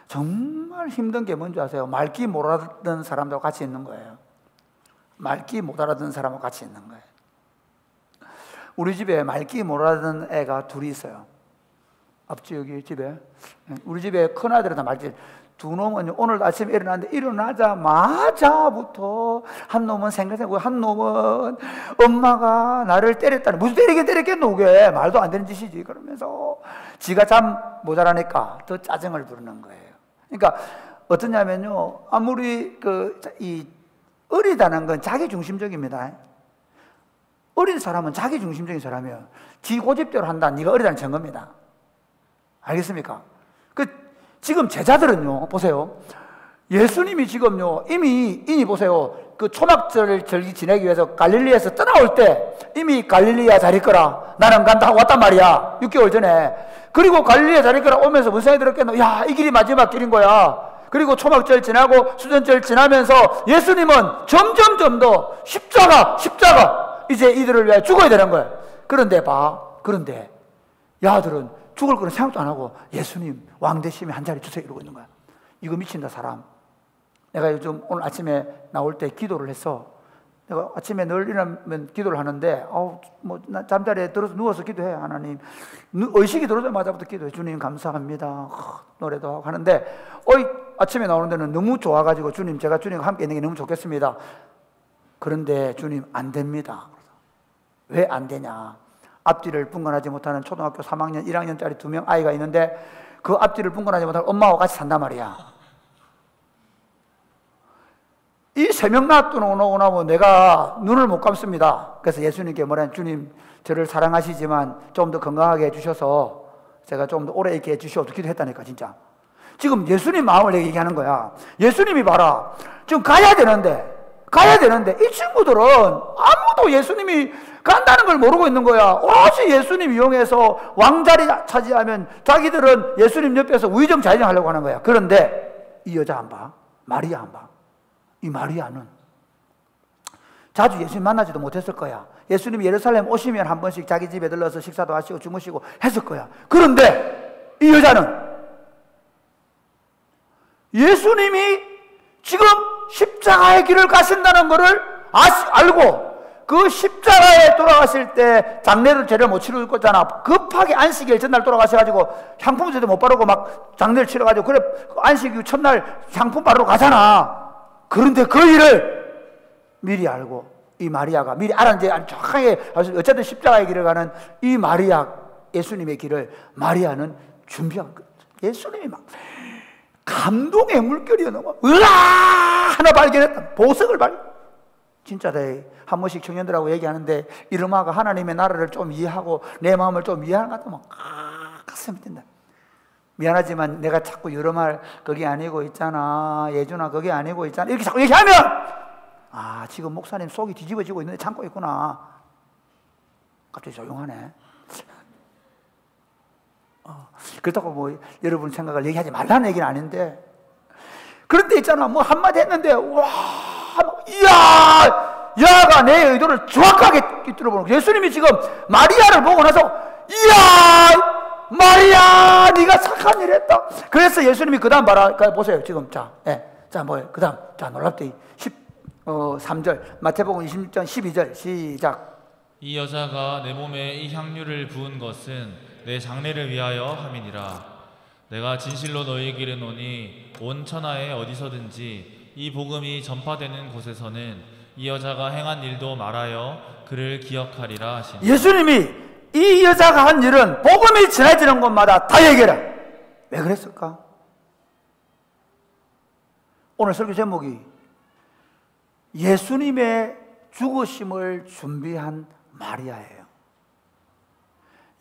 Speaker 5: 정말 힘든 게 뭔지 아세요? 말귀 못 알아듣는 사람들과 같이 있는 거예요. 말귀 못 알아듣는 사람과 같이 있는 거예요. 우리 집에 말귀 못 알아듣는 애가 둘이 있어요. 앞집 여기 집에. 우리 집에 큰아들은 다 말귀. 두 놈은 오늘 아침에 일어났는데 일어나자마자부터 한 놈은 생각하고 한 놈은 엄마가 나를 때렸다는, 무슨 때리겠노 그게 말도 안 되는 짓이지 그러면서 지가 잠 모자라니까 더 짜증을 부르는 거예요. 그러니까 어떠냐면요, 아무리 이 어리다는 건 자기 중심적입니다. 어린 사람은 자기 중심적인 사람이에요. 지 고집대로 한다. 네가 어리다는 증거입니다. 알겠습니까? 지금 제자들은요, 보세요. 예수님이 지금요, 이미 보세요. 그 초막절 절기 지내기 위해서 갈릴리에서 떠나올 때 이미 갈릴리야 잘 있거라. 나는 간다 하고 왔단 말이야. 6개월 전에. 그리고 갈릴리야 잘 있거라 오면서 무슨 생각이 들었겠노? 야, 이 길이 마지막 길인 거야. 그리고 초막절 지나고 수전절 지나면서 예수님은 점점 더 십자가 이제 이들을 위해 죽어야 되는 거야. 그런데 야들은 죽을 거는 생각도 안 하고 예수님 왕 되시면 한 자리 주세요 이러고 있는 거야. 이거 미친다 사람. 내가 요즘 오늘 아침에 나올 때 기도를 했어. 내가 아침에 늘 일어나면 기도를 하는데 잠자리에 들어서 누워서 기도해. 하나님 의식이 들어오자마자부터 기도해. 주님 감사합니다. 노래도 하고 하는데 아침에 나오는 데는 너무 좋아가지고 주님 제가 주님과 함께 있는 게 너무 좋겠습니다. 그런데 주님 안 됩니다. 왜 안 되냐? 앞뒤를 분간하지 못하는 초등학교 3학년, 1학년짜리 2명 아이가 있는데 그 앞뒤를 분간하지 못하는 엄마와 같이 산단 말이야. 이 3명 놔두고 나면 내가 눈을 못 감습니다. 그래서 예수님께 뭐라 주님 저를 사랑하시지만 좀 더 건강하게 해주셔서 제가 좀 더 오래 있게 해주시옵소서 기도했다니까 진짜. 지금 예수님 마음을 얘기하는 거야. 예수님이 봐라. 지금 가야 되는데 이 친구들은 아무도 예수님이 간다는 걸 모르고 있는 거야. 오로지 예수님 이용해서 왕자리 차지하면 자기들은 예수님 옆에서 우의정 좌의정 하려고 하는 거야. 그런데 이 여자 안 봐. 마리아 안 봐. 이 마리아는 자주 예수님 만나지도 못했을 거야. 예수님이 예루살렘 오시면 한 번씩 자기 집에 들러서 식사도 하시고 주무시고 했을 거야. 그런데 이 여자는 예수님이 지금 십자가의 길을 가신다는 것을 알고 그 십자가에 돌아가실 때 장례를 제대로 못 치를 거잖아. 급하게 안식일 전날 돌아가셔가지고 향품 제대로 못 바르고 막 장례를 치러가지고 그래 안식 첫날 향품 바르러 가잖아. 그런데 그 일을 미리 알고 이 마리아가 미리 알았는데 정확하게 어쨌든 십자가의 길을 가는 이 마리아, 예수님의 길을 마리아는 준비한 거예요. 예수님이 막 감동의 물결이 넘어 하나 발견했다. 보석을 진짜 한 번씩 청년들하고 얘기하는데 이름하고 하나님의 나라를 좀 이해하고 내 마음을 좀 이해하는 것 같으면 가슴이 뛴다. 미안하지만 내가 자꾸 여러 말 그게 아니고 있잖아, 예준아 그게 아니고 있잖아 이렇게 자꾸 얘기하면 아, 지금 목사님 속이 뒤집어지고 있는데 참고 있구나. 갑자기 조용하네. 그렇다고 뭐 여러분 생각을 얘기하지 말라는 얘기는 아닌데, 그런데 있잖아, 뭐 한마디 했는데 와, 이야, 야가 내 의도를 정확하게 꿰뚫어보는 거야. 예수님이 지금 마리아를 보고 나서 이야, 마리아, 네가 착한 일 했다. 그래서 예수님이 그 다음 보세요. 지금 자, 뭐 그 다음, 자, 놀랍대. 3절 마태복음 26장 12절 시작.
Speaker 1: 이 여자가 내 몸에 이 향유를 부은 것은 내 장례를 위하여 함이니라. 내가 진실로 너희에게 이르노니 온 천하에 어디서든지 이 복음이 전파되는 곳에서는 이 여자가 행한 일도 말하여 그를 기억하리라 하시니.
Speaker 5: 예수님이 이 여자가 한 일은 복음이 전해지는 곳마다 다 얘기해라. 왜 그랬을까? 오늘 설교 제목이 예수님의 죽으심을 준비한 마리아예요.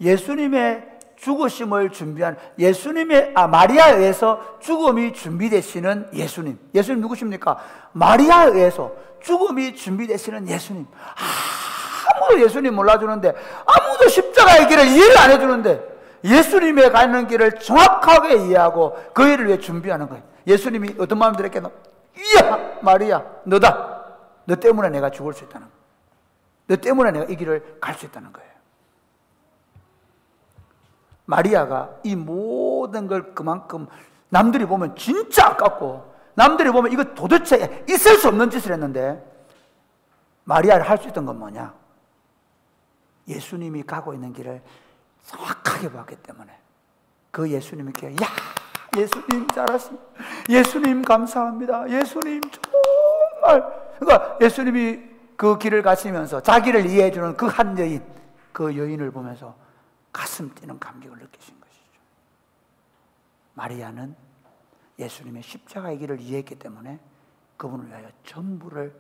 Speaker 5: 예수님의 죽으심을 준비한 마리아에 의해서 죽음이 준비되시는 예수님. 예수님 누구십니까? 마리아에 의해서 죽음이 준비되시는 예수님. 아무도 예수님 몰라주는데, 아무도 십자가의 길을 이해를 안 해주는데, 예수님의 가는 길을 정확하게 이해하고 그 일을 위해 준비하는 거예요. 예수님이 어떤 마음 들었겠노? 이야, 마리아, 너다. 너 때문에 내가 죽을 수 있다는 거예요. 너 때문에 내가 이 길을 갈 수 있다는 거예요. 마리아가 이 모든 걸 그만큼 남들이 보면 진짜 아깝고, 남들이 보면 이거 도대체 있을 수 없는 짓을 했는데, 마리아를 할 수 있던 건 뭐냐? 예수님이 가고 있는 길을 정확하게 봤기 때문에 그 예수님께, 야, 예수님 잘하십니다. 예수님 감사합니다. 예수님 정말. 그러니까 예수님이 그 길을 가시면서 자기를 이해해주는 그 한 여인, 그 여인을 보면서 가슴 뛰는 감격을 느끼신 것이죠. 마리아는 예수님의 십자가의 길을 이해했기 때문에 그분을 위하여 전부를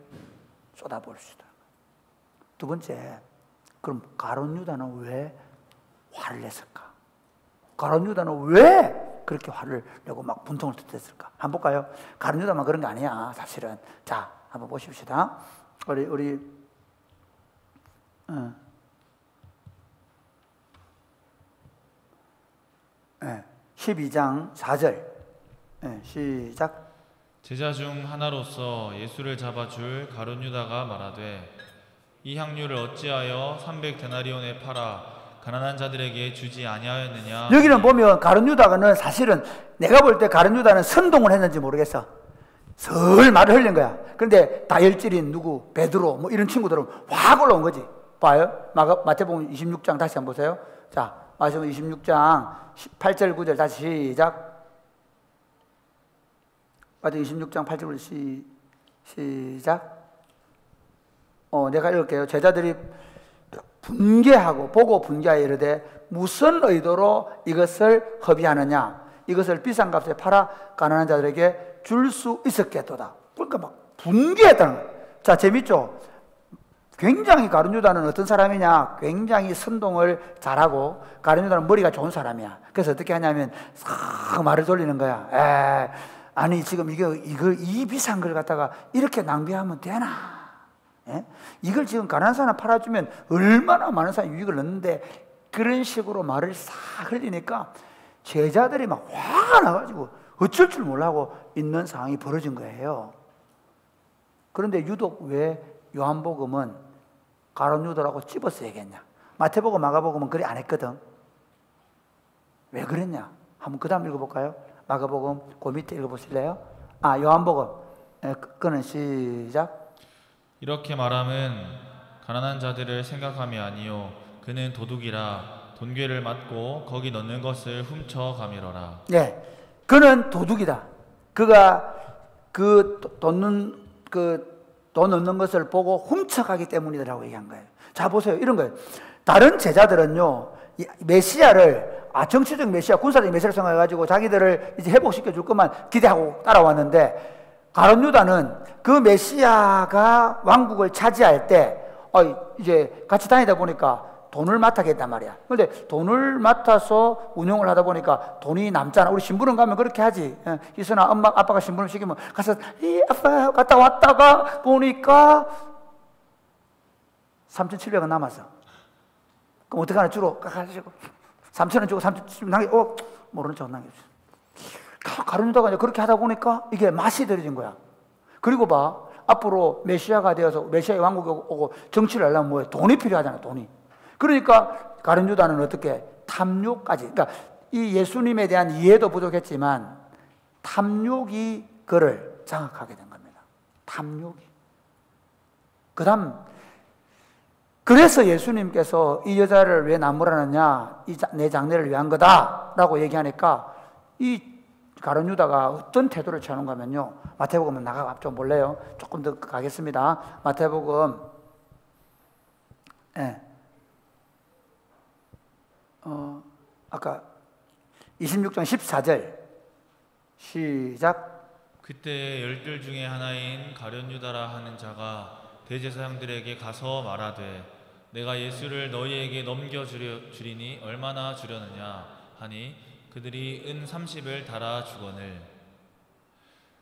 Speaker 5: 쏟아부을 수 있다. 두 번째, 그럼 가룟 유다는 왜 화를 냈을까? 가룟 유다는 왜 그렇게 화를 내고 막 분통을 터뜨렸을까? 한번 볼까요? 가룟 유다만 그런 게 아니야, 사실은. 자, 한번 보십시다. 우리 12장 4절 시작.
Speaker 1: 제자 중 하나로서 예수를 잡아줄 가룟 유다가 말하되 이 향유를 어찌하여 300데나리온에 팔아 가난한 자들에게 주지 아니하였느냐.
Speaker 5: 여기는 보면 가룟 유다는 사실은 내가 볼 때 가룟 유다는 선동을 했는지 모르겠어. 설 말을 흘린 거야. 그런데 다혈질인 누구 베드로 뭐 이런 친구들은 확 올라온 거지. 봐요. 마태복음 26장 다시 한번 보세요. 자, 마태복음 26장 8절 9절 다시 시작. 마태복음 26장 8절 9절 시작. 내가 읽을게요. 제자들이 분개하고 보고 분개하여 이르되 무슨 의도로 이것을 허비하느냐? 이것을 비싼 값에 팔아 가난한 자들에게 줄 수 있었겠도다. 그러니까 막 분개했다는 거예요. 자, 재밌죠? 굉장히 가룟 유다는 어떤 사람이냐? 굉장히 선동을 잘하고 가룟 유다는 머리가 좋은 사람이야. 그래서 어떻게 하냐면 싹 말을 돌리는 거야. 아니 지금 이 비싼 걸 갖다가 이렇게 낭비하면 되나? 이걸 지금 가난한 사람 팔아주면 얼마나 많은 사람이 유익을 얻는데, 그런 식으로 말을 싹 흘리니까 제자들이 막 화가 나가지고 어쩔 줄 몰라하고 있는 상황이 벌어진 거예요. 그런데 유독 왜 요한복음은 가룟 유다라고 집어서 얘기했냐? 마태복음, 마가복음은 그리 안 했거든. 왜 그랬냐? 한번 그 다음 읽어볼까요? 마가복음 그 밑에 읽어보실래요? 요한복음 그거는 시작.
Speaker 1: 이렇게 말함은 가난한 자들을 생각함이 아니요 그는 도둑이라 돈괴를 맞고 거기 넣는 것을 훔쳐가미러라.
Speaker 5: 네, 그는 도둑이다. 그가 돈 넣는 것을 보고 훔쳐가기 때문이라고 얘기한 거예요. 자, 보세요. 이런 거예요. 다른 제자들은요, 메시아를 정치적 메시아, 군사적 메시아를 생각해가지고 자기들을 이제 회복시켜 줄 것만 기대하고 따라왔는데, 가룟 유다는 그 메시아가 왕국을 차지할 때 이제 같이 다니다 보니까 돈을 맡아겠단 말이야. 그런데 돈을 맡아서 운영을 하다 보니까 돈이 남잖아. 우리 신부름 가면 그렇게 하지. 희선아, 엄마, 아빠가 신부름 시키면 가서 아빠 갔다 왔다가 보니까 3,700원 남았어. 그럼 어떻게 하나 주로 가가지고 3,000원 주고 3,700원 남겨. 모르는 척 남겨줘. 가룟유다가 이제 그렇게 하다 보니까 이게 맛이 들어진 거야. 그리고 봐, 앞으로 메시아가 되어서 메시아의 왕국이 오고 정치를 하려면 뭐예요? 돈이 필요하잖아요. 돈이. 그러니까 가룟유다는 어떻게 탐욕까지, 그러니까 이 예수님에 대한 이해도 부족했지만 탐욕이 그를 장악하게 된 겁니다. 탐욕이. 그다음, 그래서 예수님께서 이 여자를 왜 나무라느냐, 내 장래를 위한 거다라고 얘기하니까 이 가룟유다가 어떤 태도를 취하는가 하면요, 마태복음 나가 좀 볼래요? 조금 더 가겠습니다. 마태복음 아까 26장 14절 시작.
Speaker 1: 그때 열둘 중에 하나인 가룟유다라 하는 자가 대제사장들에게 가서 말하되 내가 예수를 너희에게 넘겨주리니 얼마나 주려느냐 하니 그들이 은 30을 달아 주거늘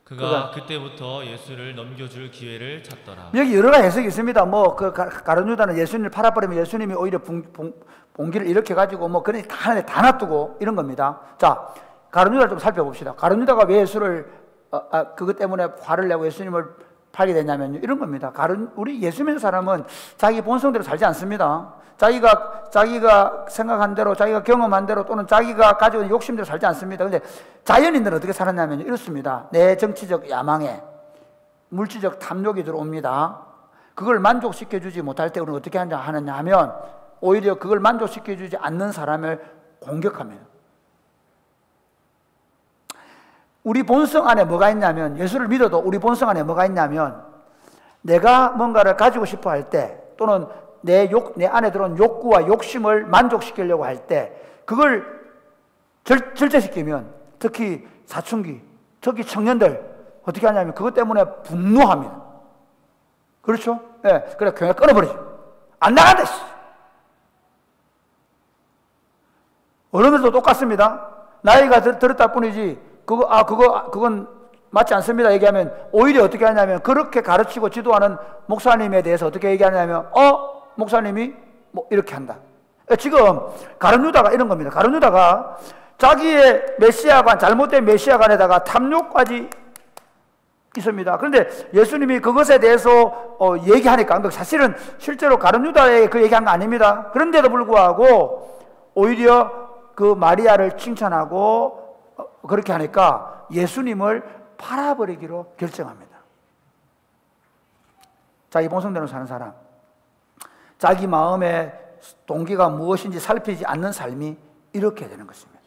Speaker 1: 그가 그때부터 예수를 넘겨줄 기회를 찾더라.
Speaker 5: 여기 여러 가지 해석이 있습니다. 뭐 그 가룟유다는 예수님을 팔아버리면 예수님이 오히려 봉기를 일으켜 가지고 뭐 그런 다 놔두고 이런 겁니다. 자, 가룟유다를 좀 살펴봅시다. 가룟유다가 왜 예수를 그것 때문에 화를 내고 예수님을 팔게 되냐면요, 이런 겁니다. 우리 예수 믿는 사람은 자기 본성대로 살지 않습니다. 자기가 생각한 대로, 자기가 경험한 대로, 또는 자기가 가지고 있는 욕심대로 살지 않습니다. 근데 자연인들은 어떻게 살았냐면 이렇습니다. 내 정치적 야망에 물질적 탐욕이 들어옵니다. 그걸 만족시켜주지 못할 때 우리는 어떻게 하느냐 하면 오히려 그걸 만족시켜주지 않는 사람을 공격합니다. 우리 본성 안에 뭐가 있냐면, 예수를 믿어도 우리 본성 안에 뭐가 있냐면, 내가 뭔가를 가지고 싶어 할 때, 또는 내 안에 들어온 욕구와 욕심을 만족시키려고 할 때, 그걸 절제시키면, 특히 사춘기, 특히 청년들, 어떻게 하냐면, 그것 때문에 분노합니다. 그렇죠? 예, 그래, 교회 끊어버리죠. 안 나간다! 어른들도 똑같습니다. 나이가 들었다 뿐이지, 그건 맞지 않습니다. 얘기하면 오히려 어떻게 하냐면 그렇게 가르치고 지도하는 목사님에 대해서 어떻게 얘기하냐면 목사님이 뭐 이렇게 한다. 지금 가룟유다가 이런 겁니다. 가룟유다가 자기의 메시아관, 잘못된 메시아관에다가 탐욕까지 있습니다. 그런데 예수님이 그것에 대해서 얘기하니까, 사실은 실제로 가룟유다에 그 얘기한 거 아닙니다. 그런데도 불구하고 오히려 그 마리아를 칭찬하고 그렇게 하니까 예수님을 팔아버리기로 결정합니다. 자기 본성대로 사는 사람, 자기 마음의 동기가 무엇인지 살피지 않는 삶이 이렇게 되는 것입니다.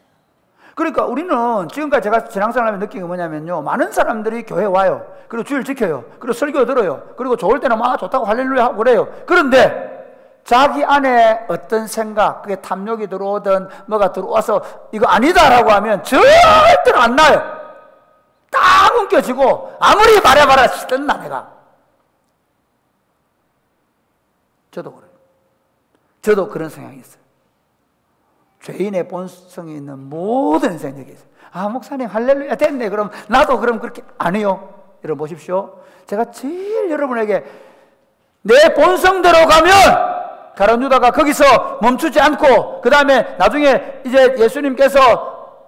Speaker 5: 그러니까 우리는 지금까지 제가 신앙생활하면서 느낀 게 뭐냐면요, 많은 사람들이 교회 와요. 그리고 주일 지켜요. 그리고 설교 들어요. 그리고 좋을 때는 막 좋다고 할렐루야 하고 그래요. 그런데 자기 안에 어떤 생각, 그게 탐욕이 들어오든 뭐가 들어와서 이거 아니다라고 하면 절대로 안 나요. 딱 움켜쥐고 아무리 말해봐라 시든나 내가. 저도 그래요. 저도 그런 성향이 있어요. 죄인의 본성이 있는 모든 생각이 있어요. 목사님 할렐루야 됐네. 그럼 나도 그럼 그렇게 아니요. 여러분 보십시오. 제가 제일 여러분에게 내 본성대로 가면 가룟유다가 거기서 멈추지 않고, 그 다음에 나중에 이제 예수님께서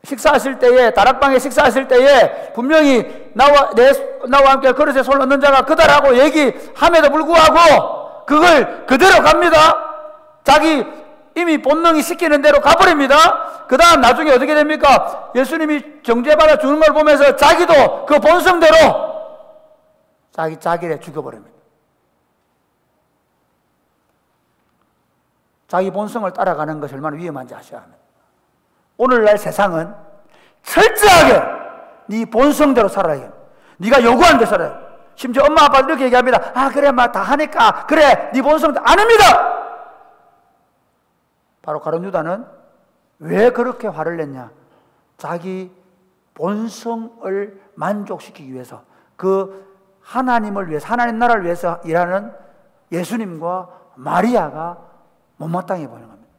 Speaker 5: 식사하실 때에, 다락방에 식사하실 때에 분명히 나와 함께 그릇에 손을 넣는 자가 그다라고 얘기함에도 불구하고 그걸 그대로 갑니다. 자기 이미 본능이 시키는 대로 가버립니다. 그 다음 나중에 어떻게 됩니까? 예수님이 정죄받아 주는 걸 보면서 자기도 그 본성대로 자기를 죽여버립니다. 자기 본성을 따라가는 것이 얼마나 위험한지 아셔야 합니다. 오늘날 세상은 철저하게 네 본성대로 살아야 해요. 네가 요구하는 대로 살아야 해요. 심지어 엄마 아빠도 이렇게 얘기합니다. 그래 막 다 하니까 그래 네 본성대로. 아닙니다. 바로 가룟유다는 왜 그렇게 화를 냈냐? 자기 본성을 만족시키기 위해서, 그 하나님을 위해서, 하나님 나라를 위해서 일하는 예수님과 마리아가 못마땅해 보이는 겁니다.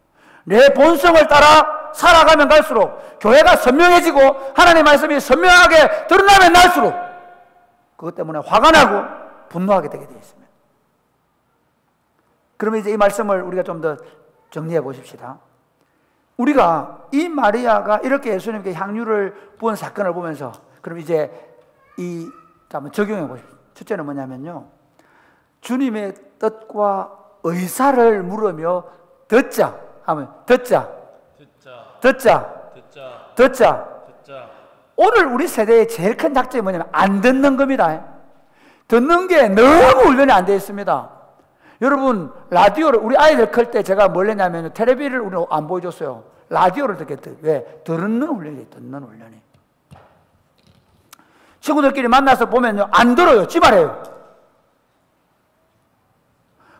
Speaker 5: 내 본성을 따라 살아가면 갈수록 교회가 선명해지고 하나님의 말씀이 선명하게 드러나면 날수록 그것 때문에 화가 나고 분노하게 되게 되어 있습니다. 그러면 이제 이 말씀을 우리가 좀 더 정리해 보십시다. 우리가 이 마리아가 이렇게 예수님께 향유를 부은 사건을 보면서 그럼 이제 한번 적용해 보십시오. 첫째는 뭐냐면요, 주님의 뜻과 의사를 물으며 듣자 하면 듣자. 오늘 우리 세대의 제일 큰 작점이 뭐냐면 안 듣는 겁니다. 듣는 게 너무 훈련이 안 되어 있습니다. 여러분, 라디오를 우리 아이들 클 때 제가 뭘 했냐면 텔레비를 우리 안 보여줬어요. 라디오를 듣게. 왜? 듣는 훈련이, 듣는 훈련이. 친구들끼리 만나서 보면요, 안 들어요. 지 말해요.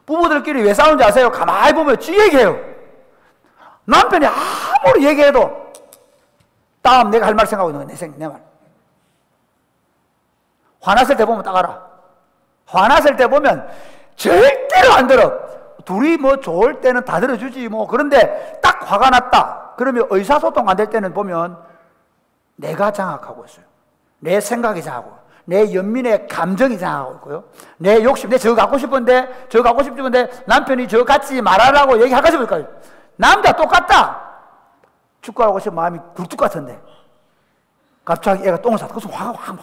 Speaker 5: 부부들끼리 왜 싸우는지 아세요? 가만히 보면 지 얘기해요. 남편이 아무리 얘기해도 다음 내가 할 말 생각하고 있는 거야. 내 말. 화났을 때 보면 딱 알아. 화났을 때 보면 절대로 안 들어. 둘이 뭐 좋을 때는 다 들어주지 뭐. 그런데 딱 화가 났다 그러면 의사소통 안 될 때는 보면 내가 장악하고 있어요. 내 생각이 장악하고, 내 연민의 감정이 장악하고 있고요. 내 욕심, 내 저거 갖고 싶은데 남편이 저거 갖지 말아라고 얘기할까 싶을까요? 남자 똑같다. 축구하고 싶은 마음이 굴뚝 같은데 갑자기 애가 똥을 쌌다. 그래서 화가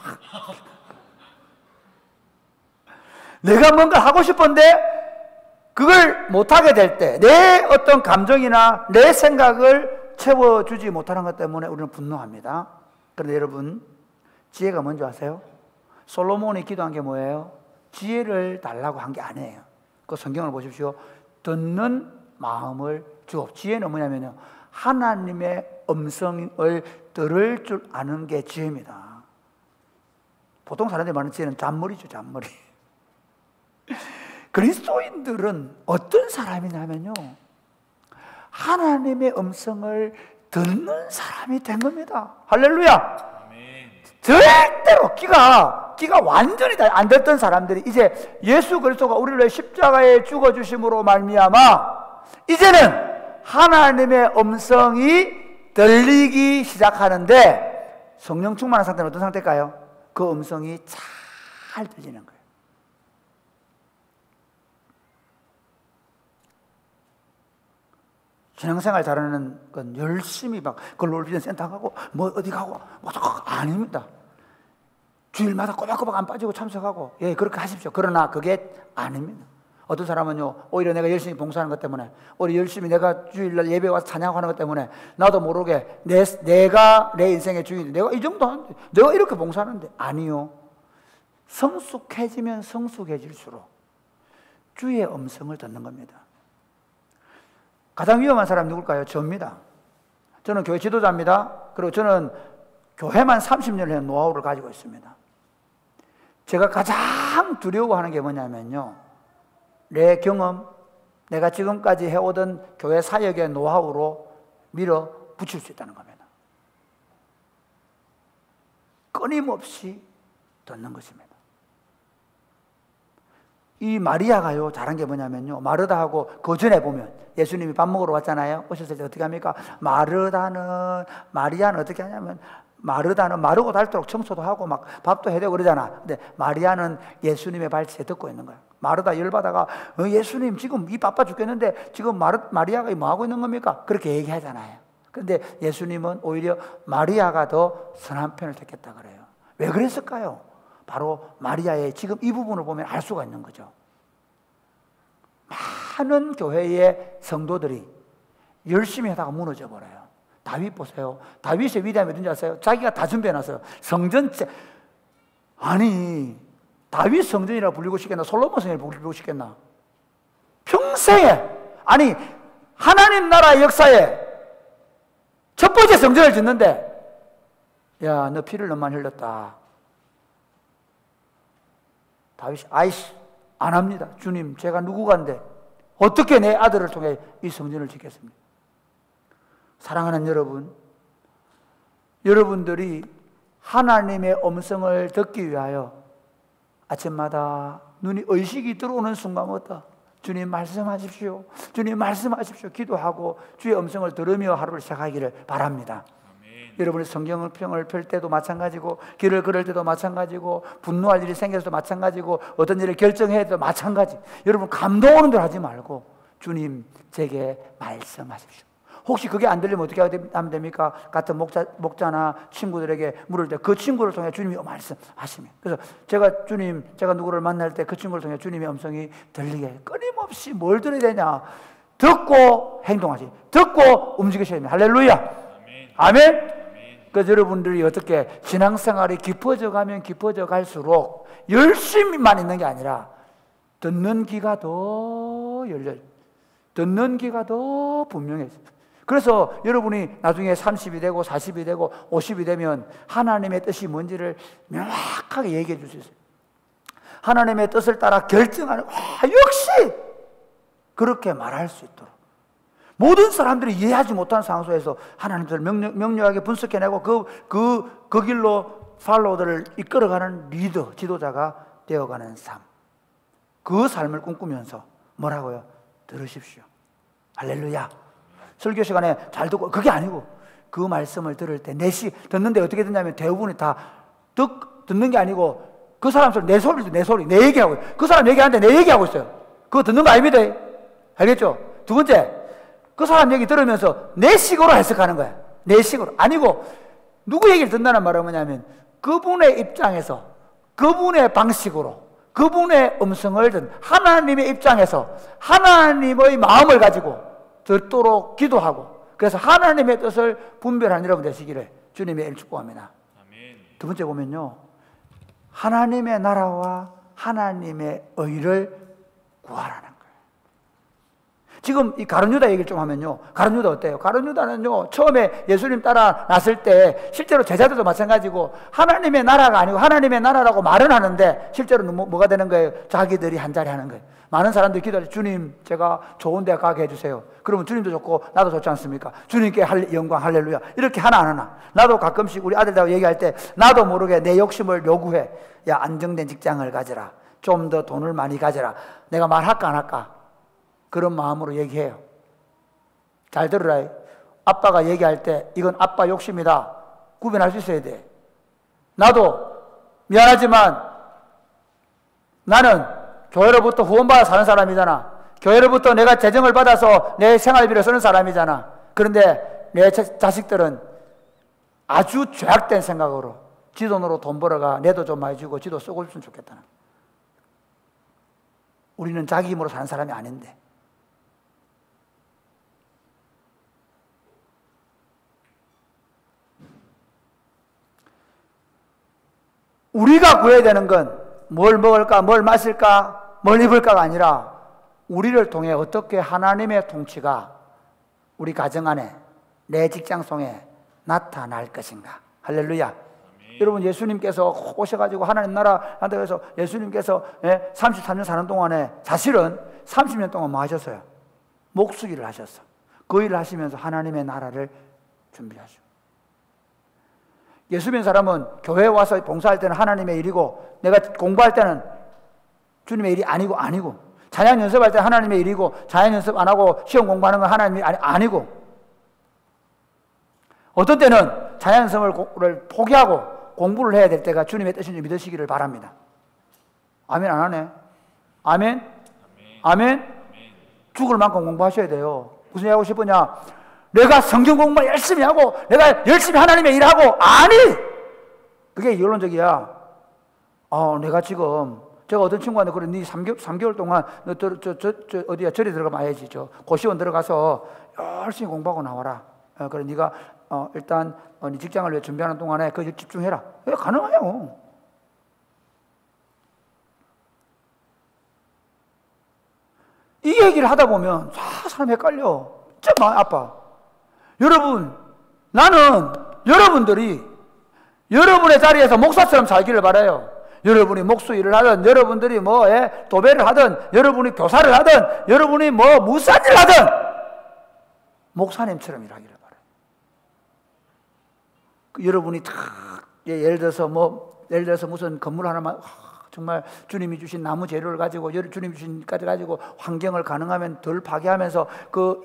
Speaker 5: 내가 뭔가 하고 싶은데 그걸 못하게 될 때 내 어떤 감정이나 내 생각을 채워주지 못하는 것 때문에 우리는 분노합니다. 그런데 여러분, 지혜가 뭔지 아세요? 솔로몬이 기도한 게 뭐예요? 지혜를 달라고 한 게 아니에요. 그 성경을 보십시오. 듣는 마음을 주옵. 지혜는 뭐냐면요, 하나님의 음성을 들을 줄 아는 게 지혜입니다. 보통 사람들이 말하는 지혜는 잔머리죠, 잔머리. 그리스도인들은 어떤 사람이냐면요, 하나님의 음성을 듣는 사람이 된 겁니다. 할렐루야. 절대로 귀가 완전히 안 듣던 사람들이 이제 예수 그리스도가 우리를 위해 십자가에 죽어주심으로 말미암아 이제는 하나님의 음성이 들리기 시작하는데, 성령 충만한 상태는 어떤 상태일까요? 그 음성이 잘 들리는 거예요. 신앙생활 잘하는 건 열심히 막 글로벌 센터 가고 뭐 어디 가고 뭐 아닙니다. 주일마다 꼬박꼬박 안 빠지고 참석하고, 예, 그렇게 하십시오. 그러나 그게 아닙니다. 어떤 사람은요, 오히려 내가 열심히 봉사하는 것 때문에, 오히려 열심히 내가 주일날 예배 와서 찬양하는 것 때문에 나도 모르게 내가 내 인생의 주인인데, 내가 이 정도 하는데, 내가 이렇게 봉사하는데. 아니요, 성숙해지면 성숙해질수록 주의 음성을 듣는 겁니다. 가장 위험한 사람이 누굴까요? 저입니다. 저는 교회 지도자입니다. 그리고 저는 교회만 30년의 노하우를 가지고 있습니다. 제가 가장 두려워하는 게 뭐냐면요, 내 경험, 내가 지금까지 해오던 교회 사역의 노하우로 밀어붙일 수 있다는 겁니다. 끊임없이 듣는 것입니다. 이 마리아가요, 잘한 게 뭐냐면요, 마르다하고 그 전에 보면 예수님이 밥 먹으러 왔잖아요. 오셨을 때 어떻게 합니까? 마리아는 어떻게 하냐면, 마르다는 마르고 닳도록 청소도 하고 막 밥도 해대고 그러잖아. 근데 마리아는 예수님의 발치에 듣고 있는 거야. 마르다 열받아가 예수님 지금 이 바빠 죽겠는데 지금 마리아가 뭐 하고 있는 겁니까? 그렇게 얘기하잖아요. 근데 예수님은 오히려 마리아가 더 선한 편을 택했다 그래요. 왜 그랬을까요? 바로 마리아의 지금 이 부분을 보면 알 수가 있는 거죠. 많은 교회의 성도들이 열심히 하다가 무너져 버려요. 다윗 보세요. 다윗의 위대함이 어딘지 아세요? 자기가 다 준비해놨어요. 성전, 아니 다윗 성전이라 불리고 싶겠나? 솔로몬 성전이라 불리고 싶겠나? 평생에, 아니 하나님 나라 역사에 첫 번째 성전을 짓는데, 야, 너 피를 너무 많이 흘렸다. 다윗이 아이씨 안 합니다. 주님, 제가 누구간데 어떻게 내 아들을 통해 이 성전을 짓겠습니까? 사랑하는 여러분, 여러분들이 하나님의 음성을 듣기 위하여 아침마다 눈이 의식이 들어오는 순간부터 주님 말씀하십시오. 주님 말씀하십시오. 기도하고 주의 음성을 들으며 하루를 시작하기를 바랍니다. 여러분이 성경을 펼 때도 마찬가지고, 길을 걸을 때도 마찬가지고, 분노할 일이 생겨서도 마찬가지고, 어떤 일을 결정해야 해도 마찬가지. 여러분 감동 오는 대로 하지 말고 주님 제게 말씀하십시오. 혹시 그게 안 들리면 어떻게 하면 됩니까? 같은 목자나 친구들에게 물을 때 그 친구를 통해 주님이 말씀하시면, 그래서 제가 누구를 만날 때 그 친구를 통해 주님의 음성이 들리게 끊임없이 뭘 들어야 되냐? 듣고 행동하시, 듣고 움직이셔야 됩니다. 할렐루야. 아멘. 그래서 여러분들이 어떻게 신앙생활이 깊어져 가면 깊어져 갈수록 열심히만 있는 게 아니라 듣는 귀가 더 열려요. 듣는 귀가 더 분명해져요. 그래서 여러분이 나중에 30이 되고 40이 되고 50이 되면 하나님의 뜻이 뭔지를 명확하게 얘기해 줄 수 있어요. 하나님의 뜻을 따라 결정하는, 역시 그렇게 말할 수 있도록 모든 사람들이 이해하지 못하는 상황 속에서 하나님을 명료하게 분석해내고 그 길로 팔로워들을 이끌어가는 리더, 지도자가 되어가는 삶, 그 삶을 꿈꾸면서 뭐라고요? 들으십시오. 할렐루야. 설교 시간에 잘 듣고, 그게 아니고 그 말씀을 들을 때 듣는데 어떻게 듣냐면 대부분이 다 듣는 게 아니고 그 사람 소리, 내 소리, 내 얘기하고, 그 사람 얘기하는데 내 얘기하고 있어요. 그거 듣는 거 아닙니다. 알겠죠? 두 번째, 그 사람 얘기 들으면서 내 식으로 해석하는 거야. 내 식으로. 아니고 누구 얘기를 듣는다는 말은 뭐냐면 그분의 입장에서, 그분의 방식으로, 그분의 음성을 듣는, 하나님의 입장에서 하나님의 마음을 가지고 듣도록 기도하고, 그래서 하나님의 뜻을 분별하는 여러분 되시기를 주님의 이름 축복합니다. 두 번째 보면요, 하나님의 나라와 하나님의 의를 구하라는 거예요. 지금 이 가룟 유다 얘기를 좀 하면요, 가룟 유다 어때요? 가룟 유다는요, 처음에 예수님 따라 났을 때 실제로 제자들도 마찬가지고 하나님의 나라가 아니고 하나님의 나라라고 말은 하는데 실제로는 뭐가 되는 거예요? 자기들이 한 자리 하는 거예요. 많은 사람들이 기도해요. 주님, 제가 좋은 데 가게 해주세요. 그러면 주님도 좋고 나도 좋지 않습니까? 주님께 영광, 할렐루야. 이렇게 하나 안 하나? 나도 가끔씩 우리 아들들하고 얘기할 때 나도 모르게 내 욕심을 요구해. 야, 안정된 직장을 가져라. 좀 더 돈을 많이 가져라. 내가 말할까 안 할까? 그런 마음으로 얘기해요. 잘 들으라. 아빠가 얘기할 때 이건 아빠 욕심이다. 구별할 수 있어야 돼. 나도 미안하지만 나는 교회로부터 후원받아 사는 사람이잖아. 교회로부터 내가 재정을 받아서 내 생활비를 쓰는 사람이잖아. 그런데 내 자식들은 아주 죄악된 생각으로 지 돈으로 돈 벌어가 내도 좀 많이 주고 지도 쓰고 있으면 좋겠다는. 우리는 자기 힘으로 사는 사람이 아닌데. 우리가 구해야 되는 건 뭘 먹을까, 뭘 마실까, 뭘 입을까가 아니라 우리를 통해 어떻게 하나님의 통치가 우리 가정 안에, 내 직장 속에 나타날 것인가. 할렐루야. 아멘. 여러분, 예수님께서 오셔가지고 하나님 나라 한다고 해서 예수님께서 33년 사는 동안에 사실은 30년 동안 뭐 하셨어요? 목수일을 하셨어. 그 일을 하시면서 하나님의 나라를 준비하시고, 예수 믿는 사람은 교회에 와서 봉사할 때는 하나님의 일이고, 내가 공부할 때는 주님의 일이 아니고, 찬양 연습할 때는 하나님의 일이고, 찬양 연습 안 하고 시험 공부하는 건 하나님의 일이 아니고, 어떤 때는 찬양 연습을 포기하고 공부를 해야 될 때가 주님의 뜻인지 믿으시기를 바랍니다. 아멘 안 하네? 아멘? 아멘? 죽을 만큼 공부하셔야 돼요. 무슨 얘기 하고 싶으냐? 내가 성경 공부 열심히 하고 내가 열심히 하나님의 일하고, 아니! 그게 이론적이야. 내가 지금, 제가 어떤 친구한테 그래, 네 3개월 동안 너 어디야 절에 들어가면 와야지. 고시원 들어가서 열심히 공부하고 나와라. 그래, 네가 일단 네 직장을 위해 준비하는 동안에 거기에 집중해라. 왜 가능해요? 이 얘기를 하다 보면 사람 헷갈려. 진짜 마음 아파. 여러분, 나는 여러분들이 여러분의 자리에서 목사처럼 살기를 바라요. 여러분이 목수 일을 하든, 여러분들이 도배를 하든, 여러분이 교사를 하든, 여러분이 무슨 일을 하든 목사님처럼 일하기를 바라요. 여러분이 예를 들어서 무슨 건물 하나만 정말 주님이 주신 나무 재료를 가지고 주님이 주신 까지 가지고 환경을 가능하면 덜 파괴하면서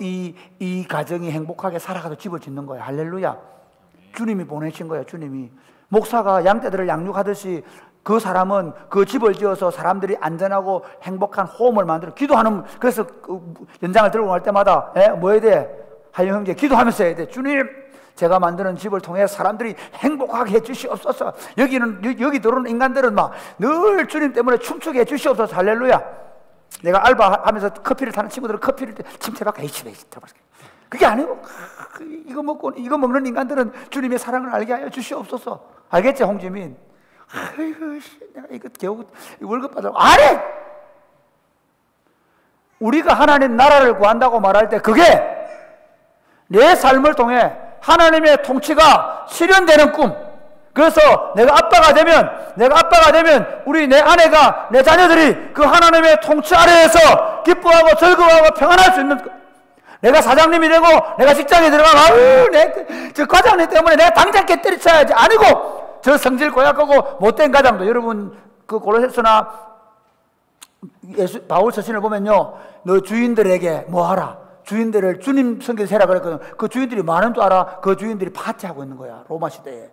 Speaker 5: 이 가정이 행복하게 살아가서 집을 짓는 거예요. 할렐루야. 주님이 보내신 거예요. 주님이 목사가 양떼들을 양육하듯이 그 사람은 그 집을 지어서 사람들이 안전하고 행복한 홈을 만들어 기도하는. 그래서 그 연장을 들고 갈 때마다 뭐 해야 돼? 하영 형제 기도하면서 해야 돼. 주님, 제가 만드는 집을 통해 사람들이 행복하게 해주시옵소서. 여기 들어오는 인간들은 막 늘 주님 때문에 춤추게 해주시옵소서. 할렐루야. 내가 알바하면서 커피를 타는 친구들은 커피를 침체받고 그게 아니고 이거 먹는 인간들은 주님의 사랑을 알게 하여 주시옵소서. 알겠지, 홍지민? 아이고, 내가 이거 겨우 월급 받아. 아니! 우리가 하나님 나라를 구한다고 말할 때 그게 내 삶을 통해 하나님의 통치가 실현되는 꿈. 그래서 내가 아빠가 되면 우리 내 아내가, 내 자녀들이 그 하나님의 통치 아래에서 기뻐하고 즐거워하고 평안할 수 있는. 내가 사장님이 되고 내가 직장에 들어가면 저 과장님 때문에 내가 당장 깨 때리쳐야지. 아니고 저 성질 고약하고 못된 가장도, 여러분 그 골로새서나 바울 서신을 보면요, 너 주인들에게 뭐 하라. 주인들을 주님 성경에 세라 그랬거든. 그 주인들이 많은 줄 알아? 그 주인들이 파티하고 있는 거야, 로마 시대에.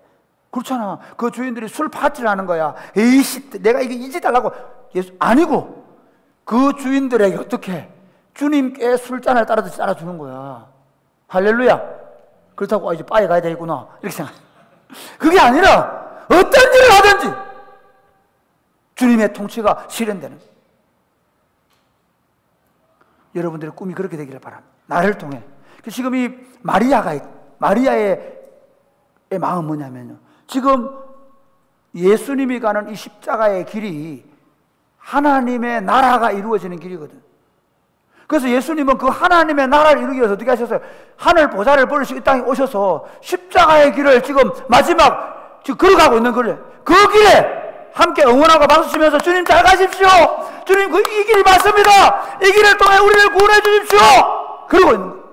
Speaker 5: 그렇잖아. 그 주인들이 술 파티를 하는 거야. 에이씨, 내가 이거 잊어달라고. 예수 아니고 그 주인들에게 어떻게 주님께 술잔을 따라주는 거야. 할렐루야. 그렇다고 이제 바에 가야 되겠구나 이렇게 생각. 그게 아니라 어떤 일을 하든지 주님의 통치가 실현되는. 여러분들의 꿈이 그렇게 되기를 바랍니다. 나를 통해. 지금 이 마리아의 마음은 뭐냐면요, 지금 예수님이 가는 이 십자가의 길이 하나님의 나라가 이루어지는 길이거든. 그래서 예수님은 그 하나님의 나라를 이루기 위해서 어떻게 하셨어요? 하늘 보좌를 버리시고 이 땅에 오셔서 십자가의 길을 지금 마지막 지금 걸어가고 있는 거예요. 그 길에 함께 응원하고 박수 치면서 주님 잘 가십시오. 주님 이 길이 맞습니다. 이 길을 통해 우리를 구원해 주십시오. 그러고 있는 거예요.